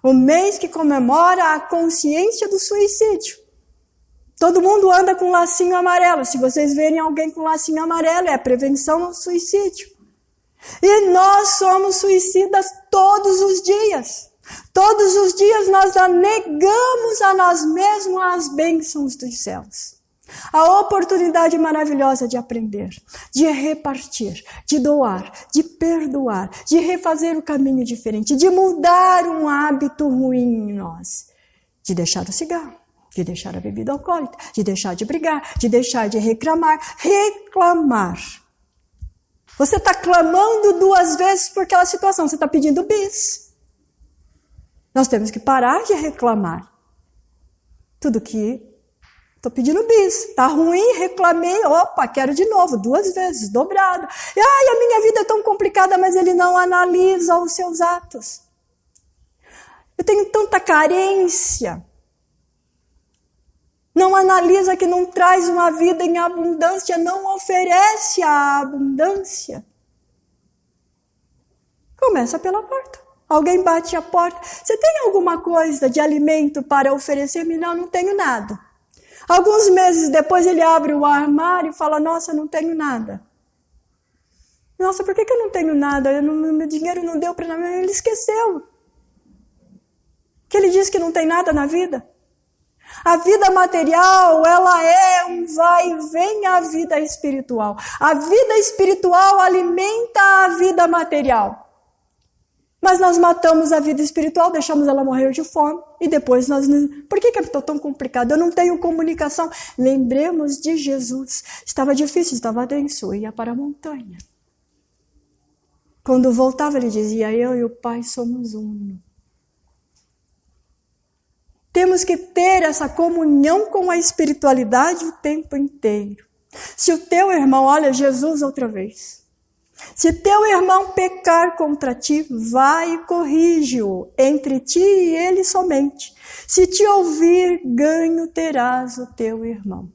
o mês que comemora a consciência do suicídio. Todo mundo anda com lacinho amarelo. Se vocês verem alguém com lacinho amarelo, é prevenção ao suicídio. E nós somos suicidas todos os dias. Todos os dias nós negamos a nós mesmos as bênçãos dos céus. A oportunidade maravilhosa de aprender, de repartir, de doar, de perdoar, de refazer o caminho diferente, de mudar um hábito ruim em nós, de deixar o cigarro, de deixar a bebida alcoólica, de deixar de brigar, de deixar de reclamar. Reclamar. Você está clamando 2 vezes por aquela situação, você está pedindo bis. Nós temos que parar de reclamar. Tudo que estou pedindo bis. Está ruim, reclamei, opa, quero de novo, 2 vezes, dobrado. E, a minha vida é tão complicada, mas ele não analisa os seus atos. Eu tenho tanta carência. Não analisa que não traz uma vida em abundância, não oferece a abundância. Começa pela porta. Alguém bate a porta. Você tem alguma coisa de alimento para oferecer-me? Não tenho nada. Alguns meses depois ele abre o armário e fala, nossa, não tenho nada. Nossa, por que eu não tenho nada? Meu dinheiro não deu para nada. Ele esqueceu. Que ele diz que não tem nada na vida. A vida material, ela é um vai e vem à vida espiritual. A vida espiritual alimenta a vida material. Mas nós matamos a vida espiritual, deixamos ela morrer de fome e depois nós... Por que é tão complicado? Eu não tenho comunicação. Lembremos de Jesus. Estava difícil, estava denso, ia para a montanha. Quando voltava ele dizia, eu e o Pai somos um. Temos que ter essa comunhão com a espiritualidade o tempo inteiro. Se o teu irmão, olha Jesus outra vez. Se teu irmão pecar contra ti, vai e corrige-o entre ti e ele somente. Se te ouvir, ganho terás o teu irmão.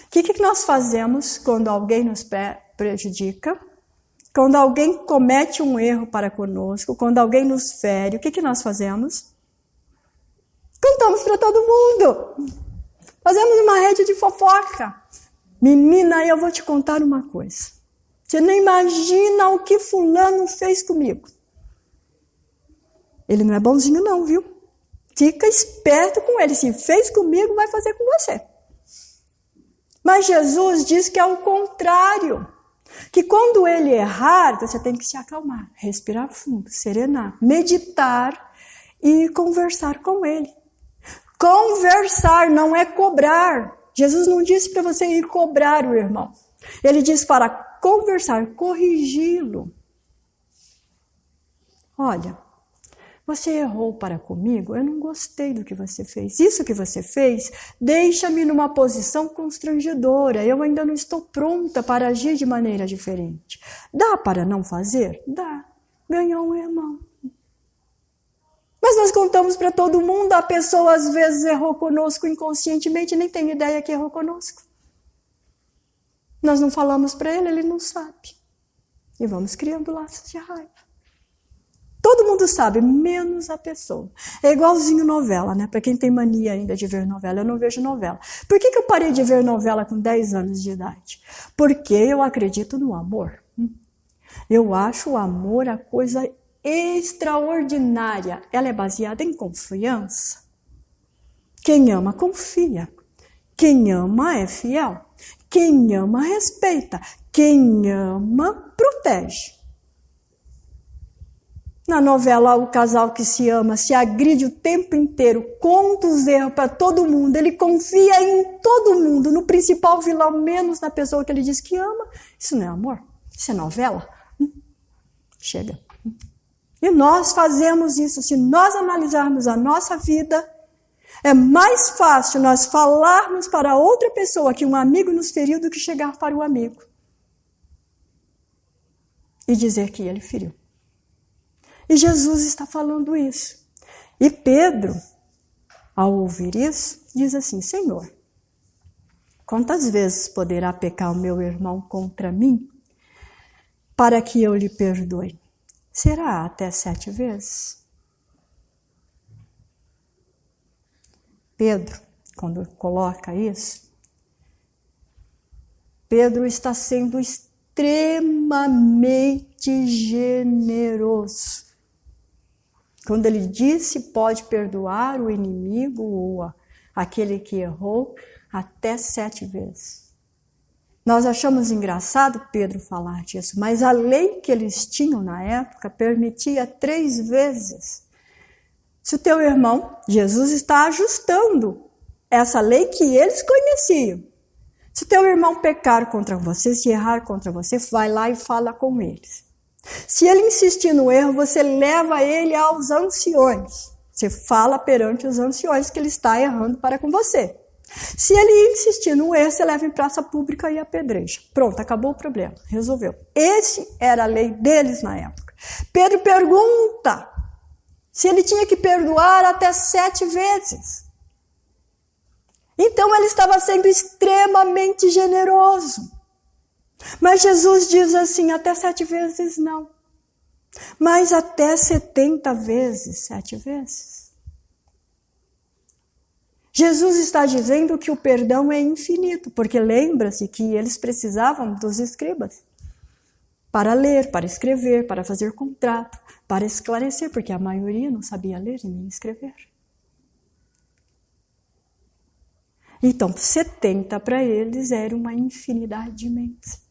O que nós fazemos quando alguém nos prejudica? Quando alguém comete um erro para conosco, quando alguém nos fere, o que nós fazemos? Contamos para todo mundo. Fazemos uma rede de fofoca. Menina, eu vou te contar uma coisa. Você não imagina o que fulano fez comigo. Ele não é bonzinho não, viu? Fica esperto com ele. Se fez comigo, vai fazer com você. Mas Jesus diz que é o contrário. que quando ele errar, você tem que se acalmar, respirar fundo, serenar, meditar e conversar com ele. Conversar não é cobrar. Jesus não disse para você ir cobrar o irmão. Ele disse para conversar, corrigi-lo. Olha, você errou para comigo, eu não gostei do que você fez. Isso que você fez deixa-me numa posição constrangedora. Eu ainda não estou pronta para agir de maneira diferente. Dá para não fazer? Dá. Ganhou um irmão. Mas nós contamos para todo mundo, a pessoa às vezes errou conosco inconscientemente, nem tem ideia que errou conosco. Nós não falamos para ele, ele não sabe. E vamos criando laços de raiva. Todo mundo sabe, menos a pessoa. É igualzinho novela, né? Para quem tem mania ainda de ver novela, eu não vejo novela. Por que eu parei de ver novela com 10 anos de idade? Porque eu acredito no amor. Eu acho o amor a coisa extraordinária. Ela é baseada em confiança. Quem ama, confia. Quem ama é fiel. Quem ama, respeita. Quem ama, protege. Na novela, o casal que se ama se agride o tempo inteiro, conta os erros para todo mundo, ele confia em todo mundo, no principal vilão, menos na pessoa que ele diz que ama. Isso não é amor? Isso é novela? Chega. E nós fazemos isso. Se nós analisarmos a nossa vida, é mais fácil nós falarmos para outra pessoa que um amigo nos feriu do que chegar para o amigo e dizer que ele feriu. E Jesus está falando isso. E Pedro, ao ouvir isso, diz assim: Senhor, quantas vezes poderá pecar o meu irmão contra mim para que eu lhe perdoe? Será até 7 vezes? Pedro, quando coloca isso, Pedro está sendo extremamente generoso. Quando ele disse pode perdoar o inimigo ou aquele que errou até 7 vezes. Nós achamos engraçado Pedro falar disso, mas a lei que eles tinham na época permitia 3 vezes. Se o teu irmão, Jesus está ajustando essa lei que eles conheciam. Se o teu irmão pecar contra você, se errar contra você, vai lá e fala com eles. Se ele insistir no erro, você leva ele aos anciões. Você fala perante os anciões que ele está errando para com você. Se ele insistir no erro, você leva em praça pública e apedreja. Pronto, acabou o problema, resolveu. Esse era a lei deles na época. Pedro pergunta se ele tinha que perdoar até 7 vezes. Então ele estava sendo extremamente generoso. Mas Jesus diz assim, até 7 vezes não. Mas até 70 vezes, 7 vezes. Jesus está dizendo que o perdão é infinito, porque lembra-se que eles precisavam dos escribas para ler, para escrever, para fazer contrato, para esclarecer, porque a maioria não sabia ler nem escrever. Então, 70 para eles era uma infinidade imensa.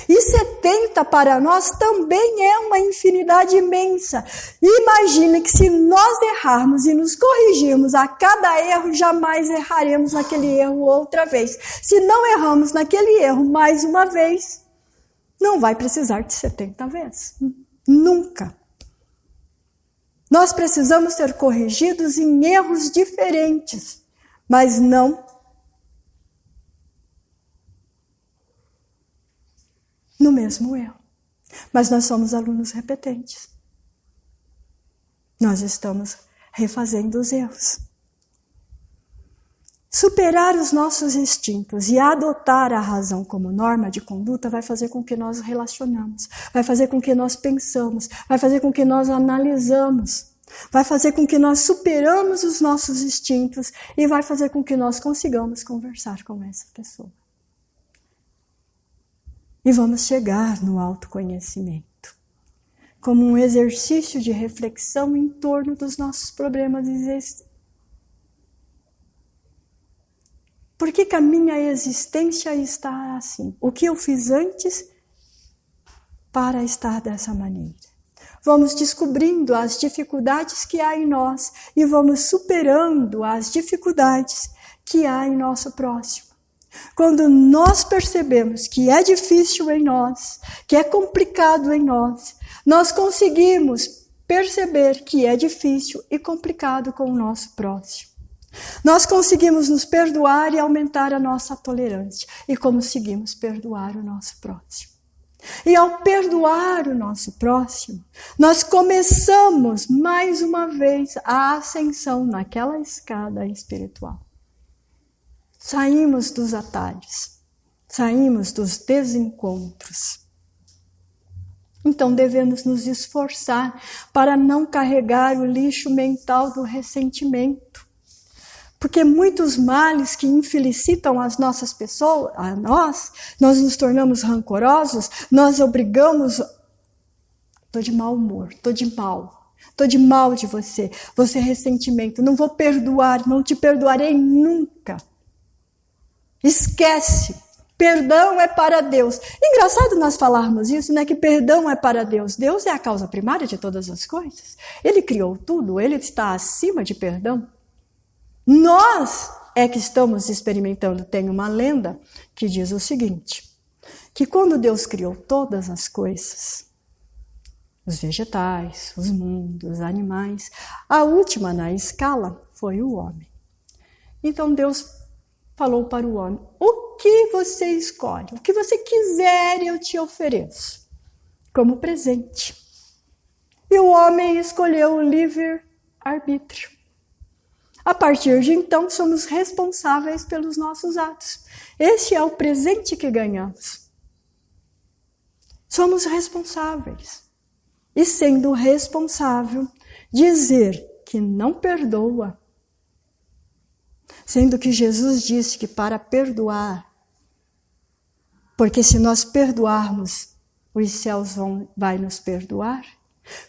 E 70 para nós também é uma infinidade imensa. Imagine que se nós errarmos e nos corrigirmos a cada erro, jamais erraremos naquele erro outra vez. Se não erramos naquele erro mais uma vez, não vai precisar de 70 vezes. Nunca. Nós precisamos ser corrigidos em erros diferentes, mas não no mesmo erro. Mas nós somos alunos repetentes. Nós estamos refazendo os erros. Superar os nossos instintos e adotar a razão como norma de conduta vai fazer com que nós relacionamos, vai fazer com que nós pensamos, vai fazer com que nós analisamos, vai fazer com que nós superamos os nossos instintos e vai fazer com que nós consigamos conversar com essa pessoa. E vamos chegar no autoconhecimento, como um exercício de reflexão em torno dos nossos problemas existentes. Por que a minha existência está assim? O que eu fiz antes para estar dessa maneira? Vamos descobrindo as dificuldades que há em nós e vamos superando as dificuldades que há em nosso próximo. Quando nós percebemos que é difícil em nós, que é complicado em nós, nós conseguimos perceber que é difícil e complicado com o nosso próximo. Nós conseguimos nos perdoar e aumentar a nossa tolerância e conseguimos perdoar o nosso próximo. E ao perdoar o nosso próximo, nós começamos mais uma vez a ascensão naquela escada espiritual. Saímos dos atalhos, saímos dos desencontros. Então devemos nos esforçar para não carregar o lixo mental do ressentimento. Porque muitos males que infelicitam as nossas pessoas, a nós nos tornamos rancorosos, nós obrigamos, estou de mau humor, estou de mal de você é ressentimento, não vou perdoar, não te perdoarei nunca. Esquece, perdão é para Deus. Engraçado nós falarmos isso, né? Que perdão é para Deus. Deus é a causa primária de todas as coisas. Ele criou tudo, Ele está acima de perdão. Nós é que estamos experimentando. Tem uma lenda que diz o seguinte, que quando Deus criou todas as coisas, os vegetais, os mundos, os animais, a última na escala foi o homem. Então Deus falou para o homem, o que você escolhe? O que você quiser eu te ofereço como presente. E o homem escolheu o livre-arbítrio. A partir de então, somos responsáveis pelos nossos atos. Este é o presente que ganhamos. Somos responsáveis. E sendo responsável, dizer que não perdoa, sendo que Jesus disse que para perdoar, porque se nós perdoarmos, os céus vai nos perdoar.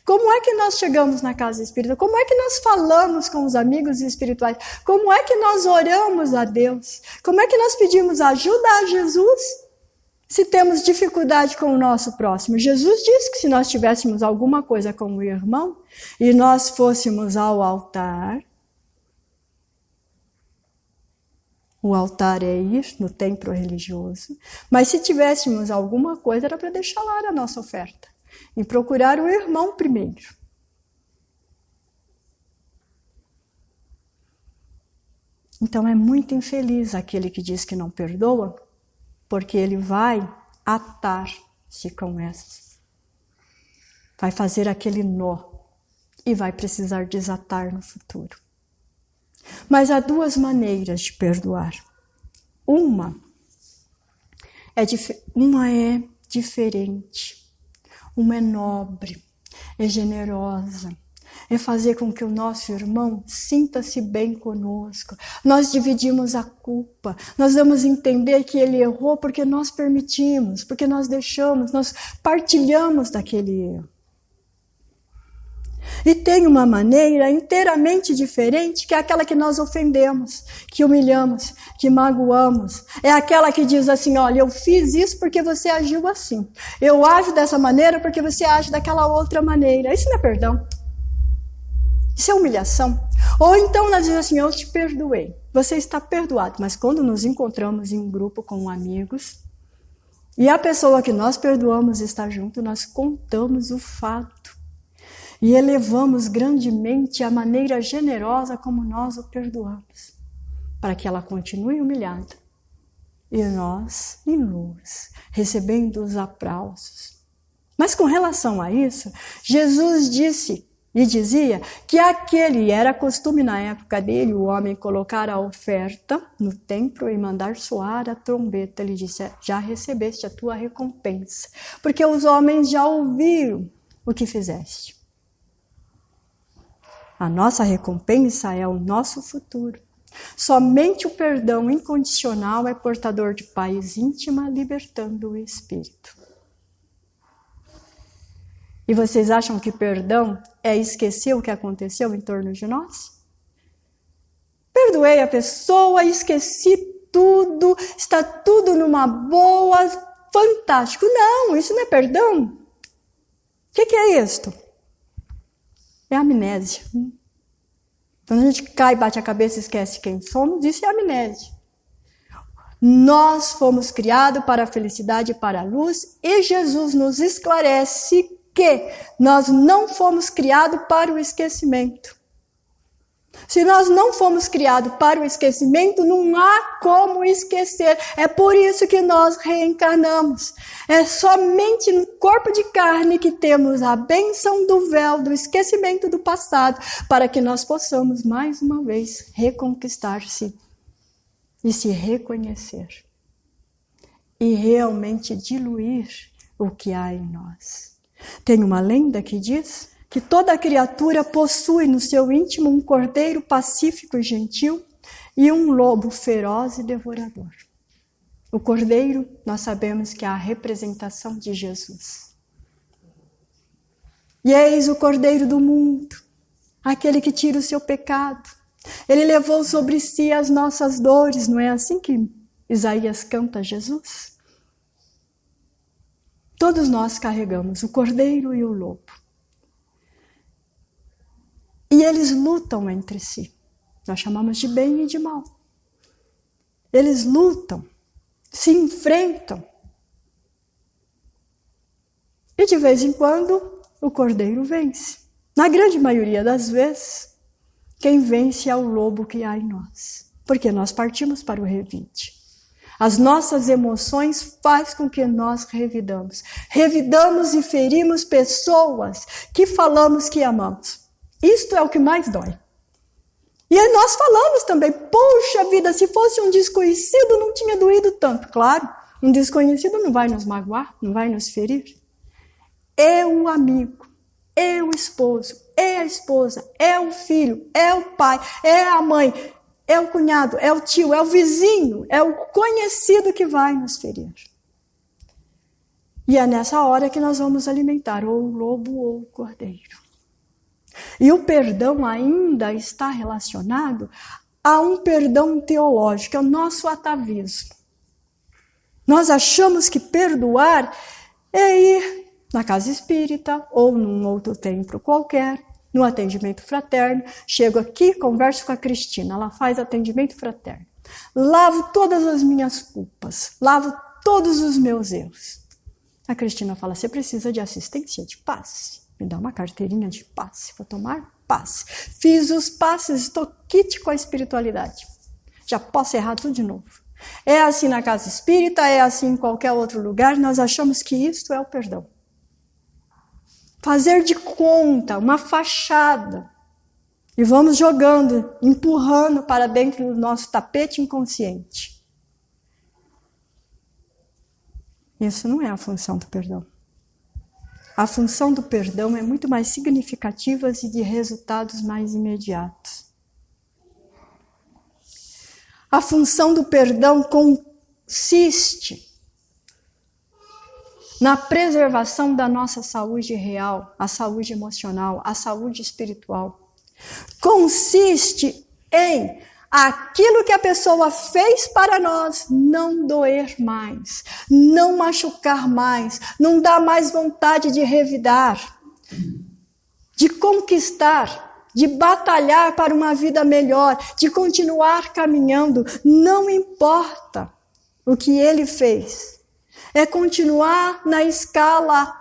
Como é que nós chegamos na casa espírita? Como é que nós falamos com os amigos espirituais? Como é que nós oramos a Deus? Como é que nós pedimos ajuda a Jesus se temos dificuldade com o nosso próximo? Jesus disse que se nós tivéssemos alguma coisa com o irmão e nós fôssemos ao altar, o altar é ir no templo religioso, mas se tivéssemos alguma coisa era para deixar lá a nossa oferta. E procurar o irmão primeiro. Então é muito infeliz aquele que diz que não perdoa, porque ele vai atar-se com essas. Vai fazer aquele nó e vai precisar desatar no futuro. Mas há duas maneiras de perdoar. Uma é diferente. Uma é nobre, é generosa, é fazer com que o nosso irmão sinta-se bem conosco. Nós dividimos a culpa, nós damos a entender que ele errou porque nós permitimos, porque nós deixamos, nós partilhamos daquele erro. E tem uma maneira inteiramente diferente, que é aquela que nós ofendemos, que humilhamos, que magoamos. É aquela que diz assim, olha, eu fiz isso porque você agiu assim. Eu ajo dessa maneira porque você age daquela outra maneira. Isso não é perdão. Isso é humilhação. Ou então nós dizemos assim, eu te perdoei. Você está perdoado. Mas quando nos encontramos em um grupo com amigos, e a pessoa que nós perdoamos está junto, nós contamos o fato. E elevamos grandemente a maneira generosa como nós o perdoamos, para que ela continue humilhada. E nós, em luz, recebendo os aplausos. Mas com relação a isso, Jesus disse e dizia que era costume na época dele, o homem colocar a oferta no templo e mandar soar a trombeta. Ele disse, já recebeste a tua recompensa, porque os homens já ouviram o que fizeste. A nossa recompensa é o nosso futuro. Somente o perdão incondicional é portador de paz íntima, libertando o espírito. E vocês acham que perdão é esquecer o que aconteceu em torno de nós? Perdoei a pessoa, esqueci tudo, está tudo numa boa, fantástico. Não, isso não é perdão. O que é isto? É amnésia. Quando a gente cai, bate a cabeça e esquece quem somos, isso é amnésia. Nós fomos criados para a felicidade e para a luz, e Jesus nos esclarece que nós não fomos criados para o esquecimento. Se nós não fomos criados para o esquecimento, não há como esquecer. É por isso que nós reencarnamos. É somente no corpo de carne que temos a bênção do véu, do esquecimento do passado, para que nós possamos, mais uma vez, reconquistar-se e se reconhecer. E realmente diluir o que há em nós. Tem uma lenda que diz que toda criatura possui no seu íntimo um cordeiro pacífico e gentil e um lobo feroz e devorador. O cordeiro, nós sabemos que é a representação de Jesus. E eis o cordeiro do mundo, aquele que tira o seu pecado. Ele levou sobre si as nossas dores, não é assim que Isaías canta a Jesus? Todos nós carregamos o cordeiro e o lobo. E eles lutam entre si. Nós chamamos de bem e de mal. Eles lutam, se enfrentam. E de vez em quando, o cordeiro vence. Na grande maioria das vezes, quem vence é o lobo que há em nós. Porque nós partimos para o revide. As nossas emoções fazem com que nós revidamos. Revidamos e ferimos pessoas que falamos que amamos. Isto é o que mais dói. E aí nós falamos também, poxa vida, se fosse um desconhecido não tinha doído tanto. Claro, um desconhecido não vai nos magoar, não vai nos ferir. É o amigo, é o esposo, é a esposa, é o filho, é o pai, é a mãe, é o cunhado, é o tio, é o vizinho, é o conhecido que vai nos ferir. E é nessa hora que nós vamos alimentar ou o lobo ou o cordeiro. E o perdão ainda está relacionado a um perdão teológico, é o nosso atavismo. Nós achamos que perdoar é ir na casa espírita ou num outro templo qualquer, no atendimento fraterno. Chego aqui, converso com a Cristina, ela faz atendimento fraterno. Lavo todas as minhas culpas, lavo todos os meus erros. A Cristina fala, você precisa de assistência de passe. Me dá uma carteirinha de passe, vou tomar passe. Fiz os passes, estou quite com a espiritualidade. Já posso errar tudo de novo. É assim na casa espírita, é assim em qualquer outro lugar, nós achamos que isto é o perdão. Fazer de conta, uma fachada. E vamos jogando, empurrando para dentro do nosso tapete inconsciente. Isso não é a função do perdão. A função do perdão é muito mais significativa e de resultados mais imediatos. A função do perdão consiste na preservação da nossa saúde real, a saúde emocional, a saúde espiritual. Consiste em aquilo que a pessoa fez para nós não doer mais, não machucar mais, não dar mais vontade de revidar, de conquistar, de batalhar para uma vida melhor, de continuar caminhando, não importa o que ele fez. É continuar na escala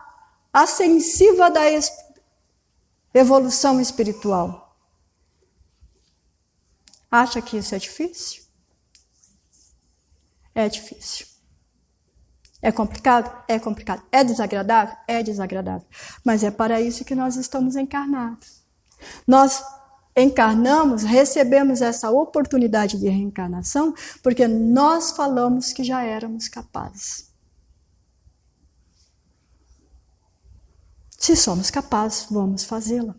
ascensiva da evolução espiritual. Acha que isso é difícil? É difícil. É complicado? É complicado. É desagradável? É desagradável. Mas é para isso que nós estamos encarnados. Nós encarnamos, recebemos essa oportunidade de reencarnação, porque nós falamos que já éramos capazes. Se somos capazes, vamos fazê-la.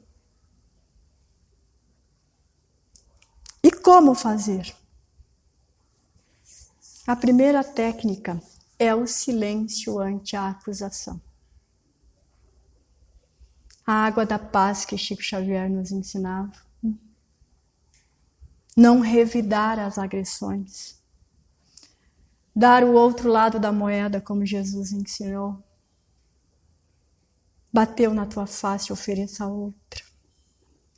E como fazer? A primeira técnica é o silêncio ante a acusação. A água da paz que Chico Xavier nos ensinava. Não revidar as agressões. dar o outro lado da moeda, como Jesus ensinou. Bateu na tua face, ofereça outra.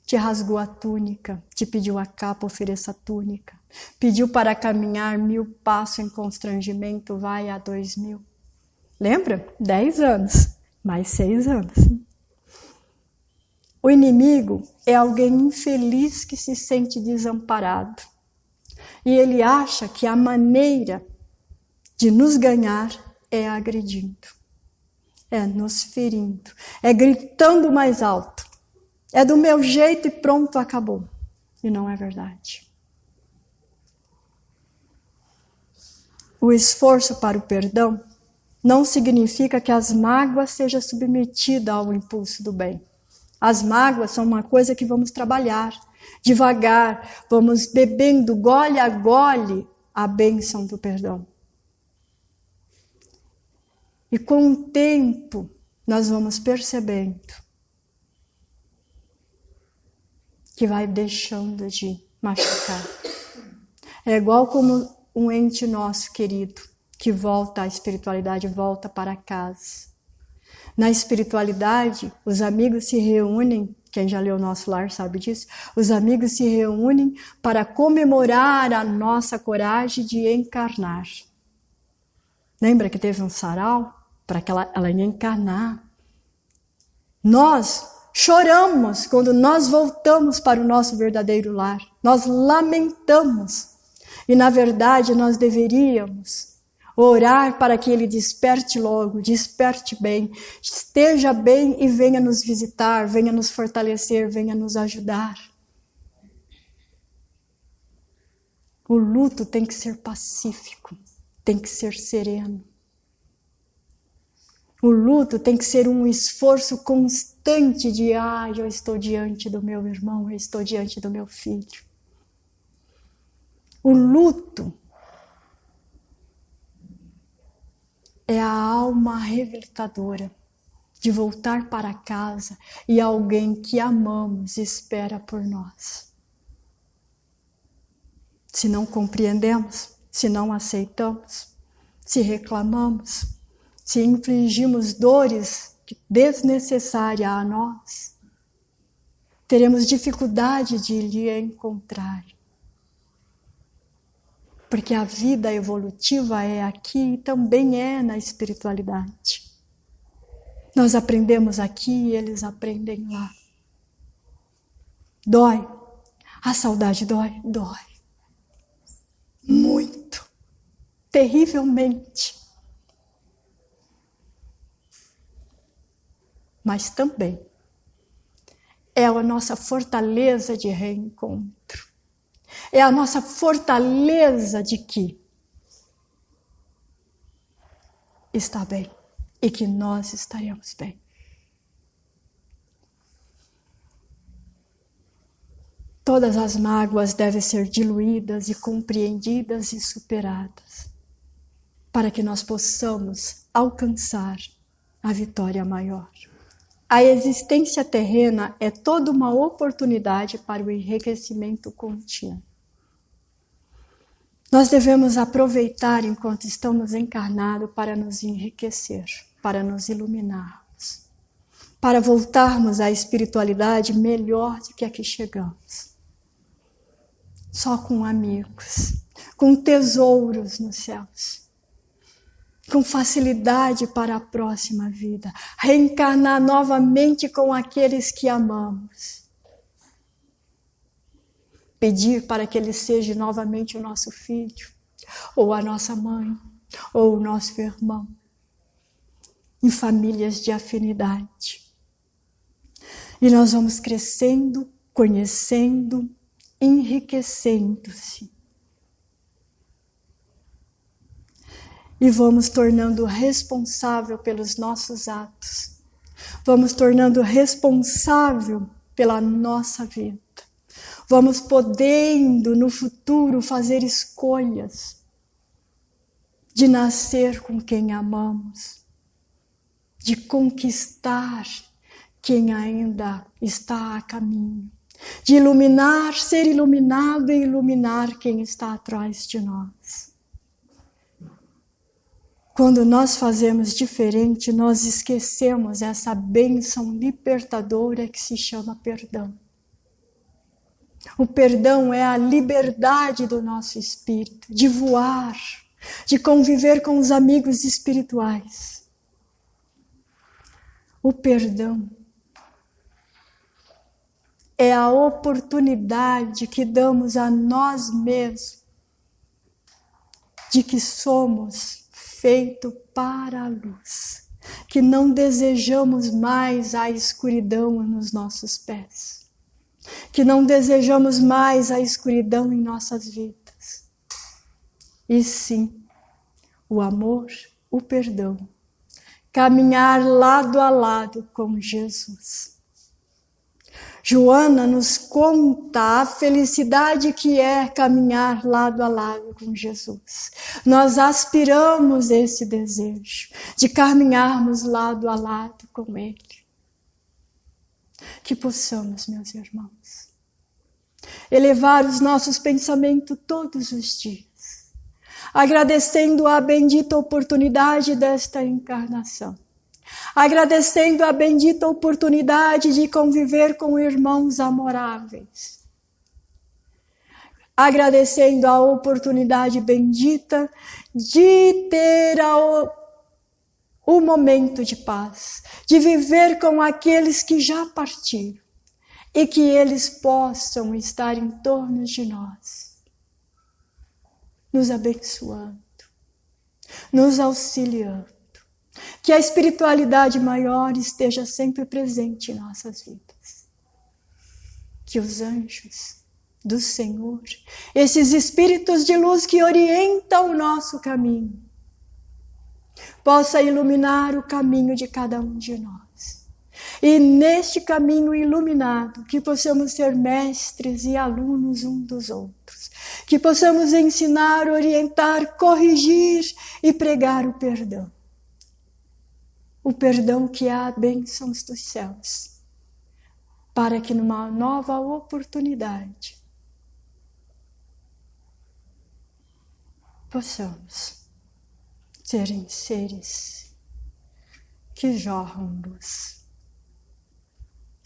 Te rasgou a túnica, te pediu a capa, ofereça a túnica. Pediu para caminhar 1000 passos em constrangimento, vai a 2000. Lembra? 10 anos, mais 6 anos. O inimigo é alguém infeliz que se sente desamparado. E ele acha que a maneira de nos ganhar é agredindo, é nos ferindo, é gritando mais alto. É do meu jeito e pronto, acabou. E não é verdade. O esforço para o perdão não significa que as mágoas sejam submetidas ao impulso do bem. As mágoas são uma coisa que vamos trabalhar devagar, vamos bebendo gole a gole a bênção do perdão. E com o tempo nós vamos percebendo que vai deixando de machucar. É igual como um ente nosso querido, que volta à espiritualidade, volta para casa. Na espiritualidade, os amigos se reúnem, quem já leu o Nosso Lar sabe disso, os amigos se reúnem para comemorar a nossa coragem de encarnar. Lembra que teve um sarau para que ela ia encarnar? Nós choramos quando nós voltamos para o nosso verdadeiro lar. Nós lamentamos. E, na verdade, nós deveríamos orar para que ele desperte logo, desperte bem, esteja bem e venha nos visitar, venha nos fortalecer, venha nos ajudar. O luto tem que ser pacífico, tem que ser sereno. O luto tem que ser um esforço constante de, eu estou diante do meu irmão, eu estou diante do meu filho. O luto é a alma reabilitadora de voltar para casa e alguém que amamos espera por nós. Se não compreendemos, se não aceitamos, se reclamamos, se infligimos dores desnecessárias a nós, teremos dificuldade de lhe encontrar. Porque a vida evolutiva é aqui e também é na espiritualidade. Nós aprendemos aqui e eles aprendem lá. Dói. A saudade dói? Dói. Muito. Terrivelmente. Mas também é a nossa fortaleza de reencontro. É a nossa fortaleza de que está bem e que nós estaremos bem. Todas as mágoas devem ser diluídas e compreendidas e superadas para que nós possamos alcançar a vitória maior. A existência terrena é toda uma oportunidade para o enriquecimento contínuo. Nós devemos aproveitar enquanto estamos encarnados para nos enriquecer, para nos iluminarmos, para voltarmos à espiritualidade melhor do que a que chegamos. Só com amigos, com tesouros nos céus. Com facilidade para a próxima vida, reencarnar novamente com aqueles que amamos. Pedir para que ele seja novamente o nosso filho, ou a nossa mãe, ou o nosso irmão, em famílias de afinidade. E nós vamos crescendo, conhecendo, enriquecendo-se. E vamos tornando responsável pelos nossos atos. Vamos tornando responsável pela nossa vida. Vamos podendo no futuro fazer escolhas de nascer com quem amamos, de conquistar quem ainda está a caminho, de iluminar, ser iluminado e iluminar quem está atrás de nós. Quando nós fazemos diferente, nós esquecemos essa bênção libertadora que se chama perdão. O perdão é a liberdade do nosso espírito, de voar, de conviver com os amigos espirituais. O perdão é a oportunidade que damos a nós mesmos de que somos feitos para a luz, que não desejamos mais a escuridão nos nossos pés, que não desejamos mais a escuridão em nossas vidas, e sim o amor, o perdão, caminhar lado a lado com Jesus. Joana nos conta a felicidade que é caminhar lado a lado com Jesus. Nós aspiramos esse desejo de caminharmos lado a lado com Ele. Que possamos, meus irmãos, elevar os nossos pensamentos todos os dias, agradecendo a bendita oportunidade desta encarnação. Agradecendo a bendita oportunidade de conviver com irmãos amoráveis. Agradecendo a oportunidade bendita de ter o momento de paz, de viver com aqueles que já partiram e que eles possam estar em torno de nós, nos abençoando, nos auxiliando. Que a espiritualidade maior esteja sempre presente em nossas vidas. Que os anjos do Senhor, esses espíritos de luz que orientam o nosso caminho, possa iluminar o caminho de cada um de nós. E neste caminho iluminado, que possamos ser mestres e alunos um dos outros. Que possamos ensinar, orientar, corrigir e pregar o perdão. O perdão que há bênçãos dos céus, para que numa nova oportunidade possamos serem seres que jorram luz.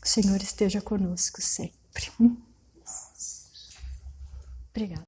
O Senhor esteja conosco sempre. Obrigada.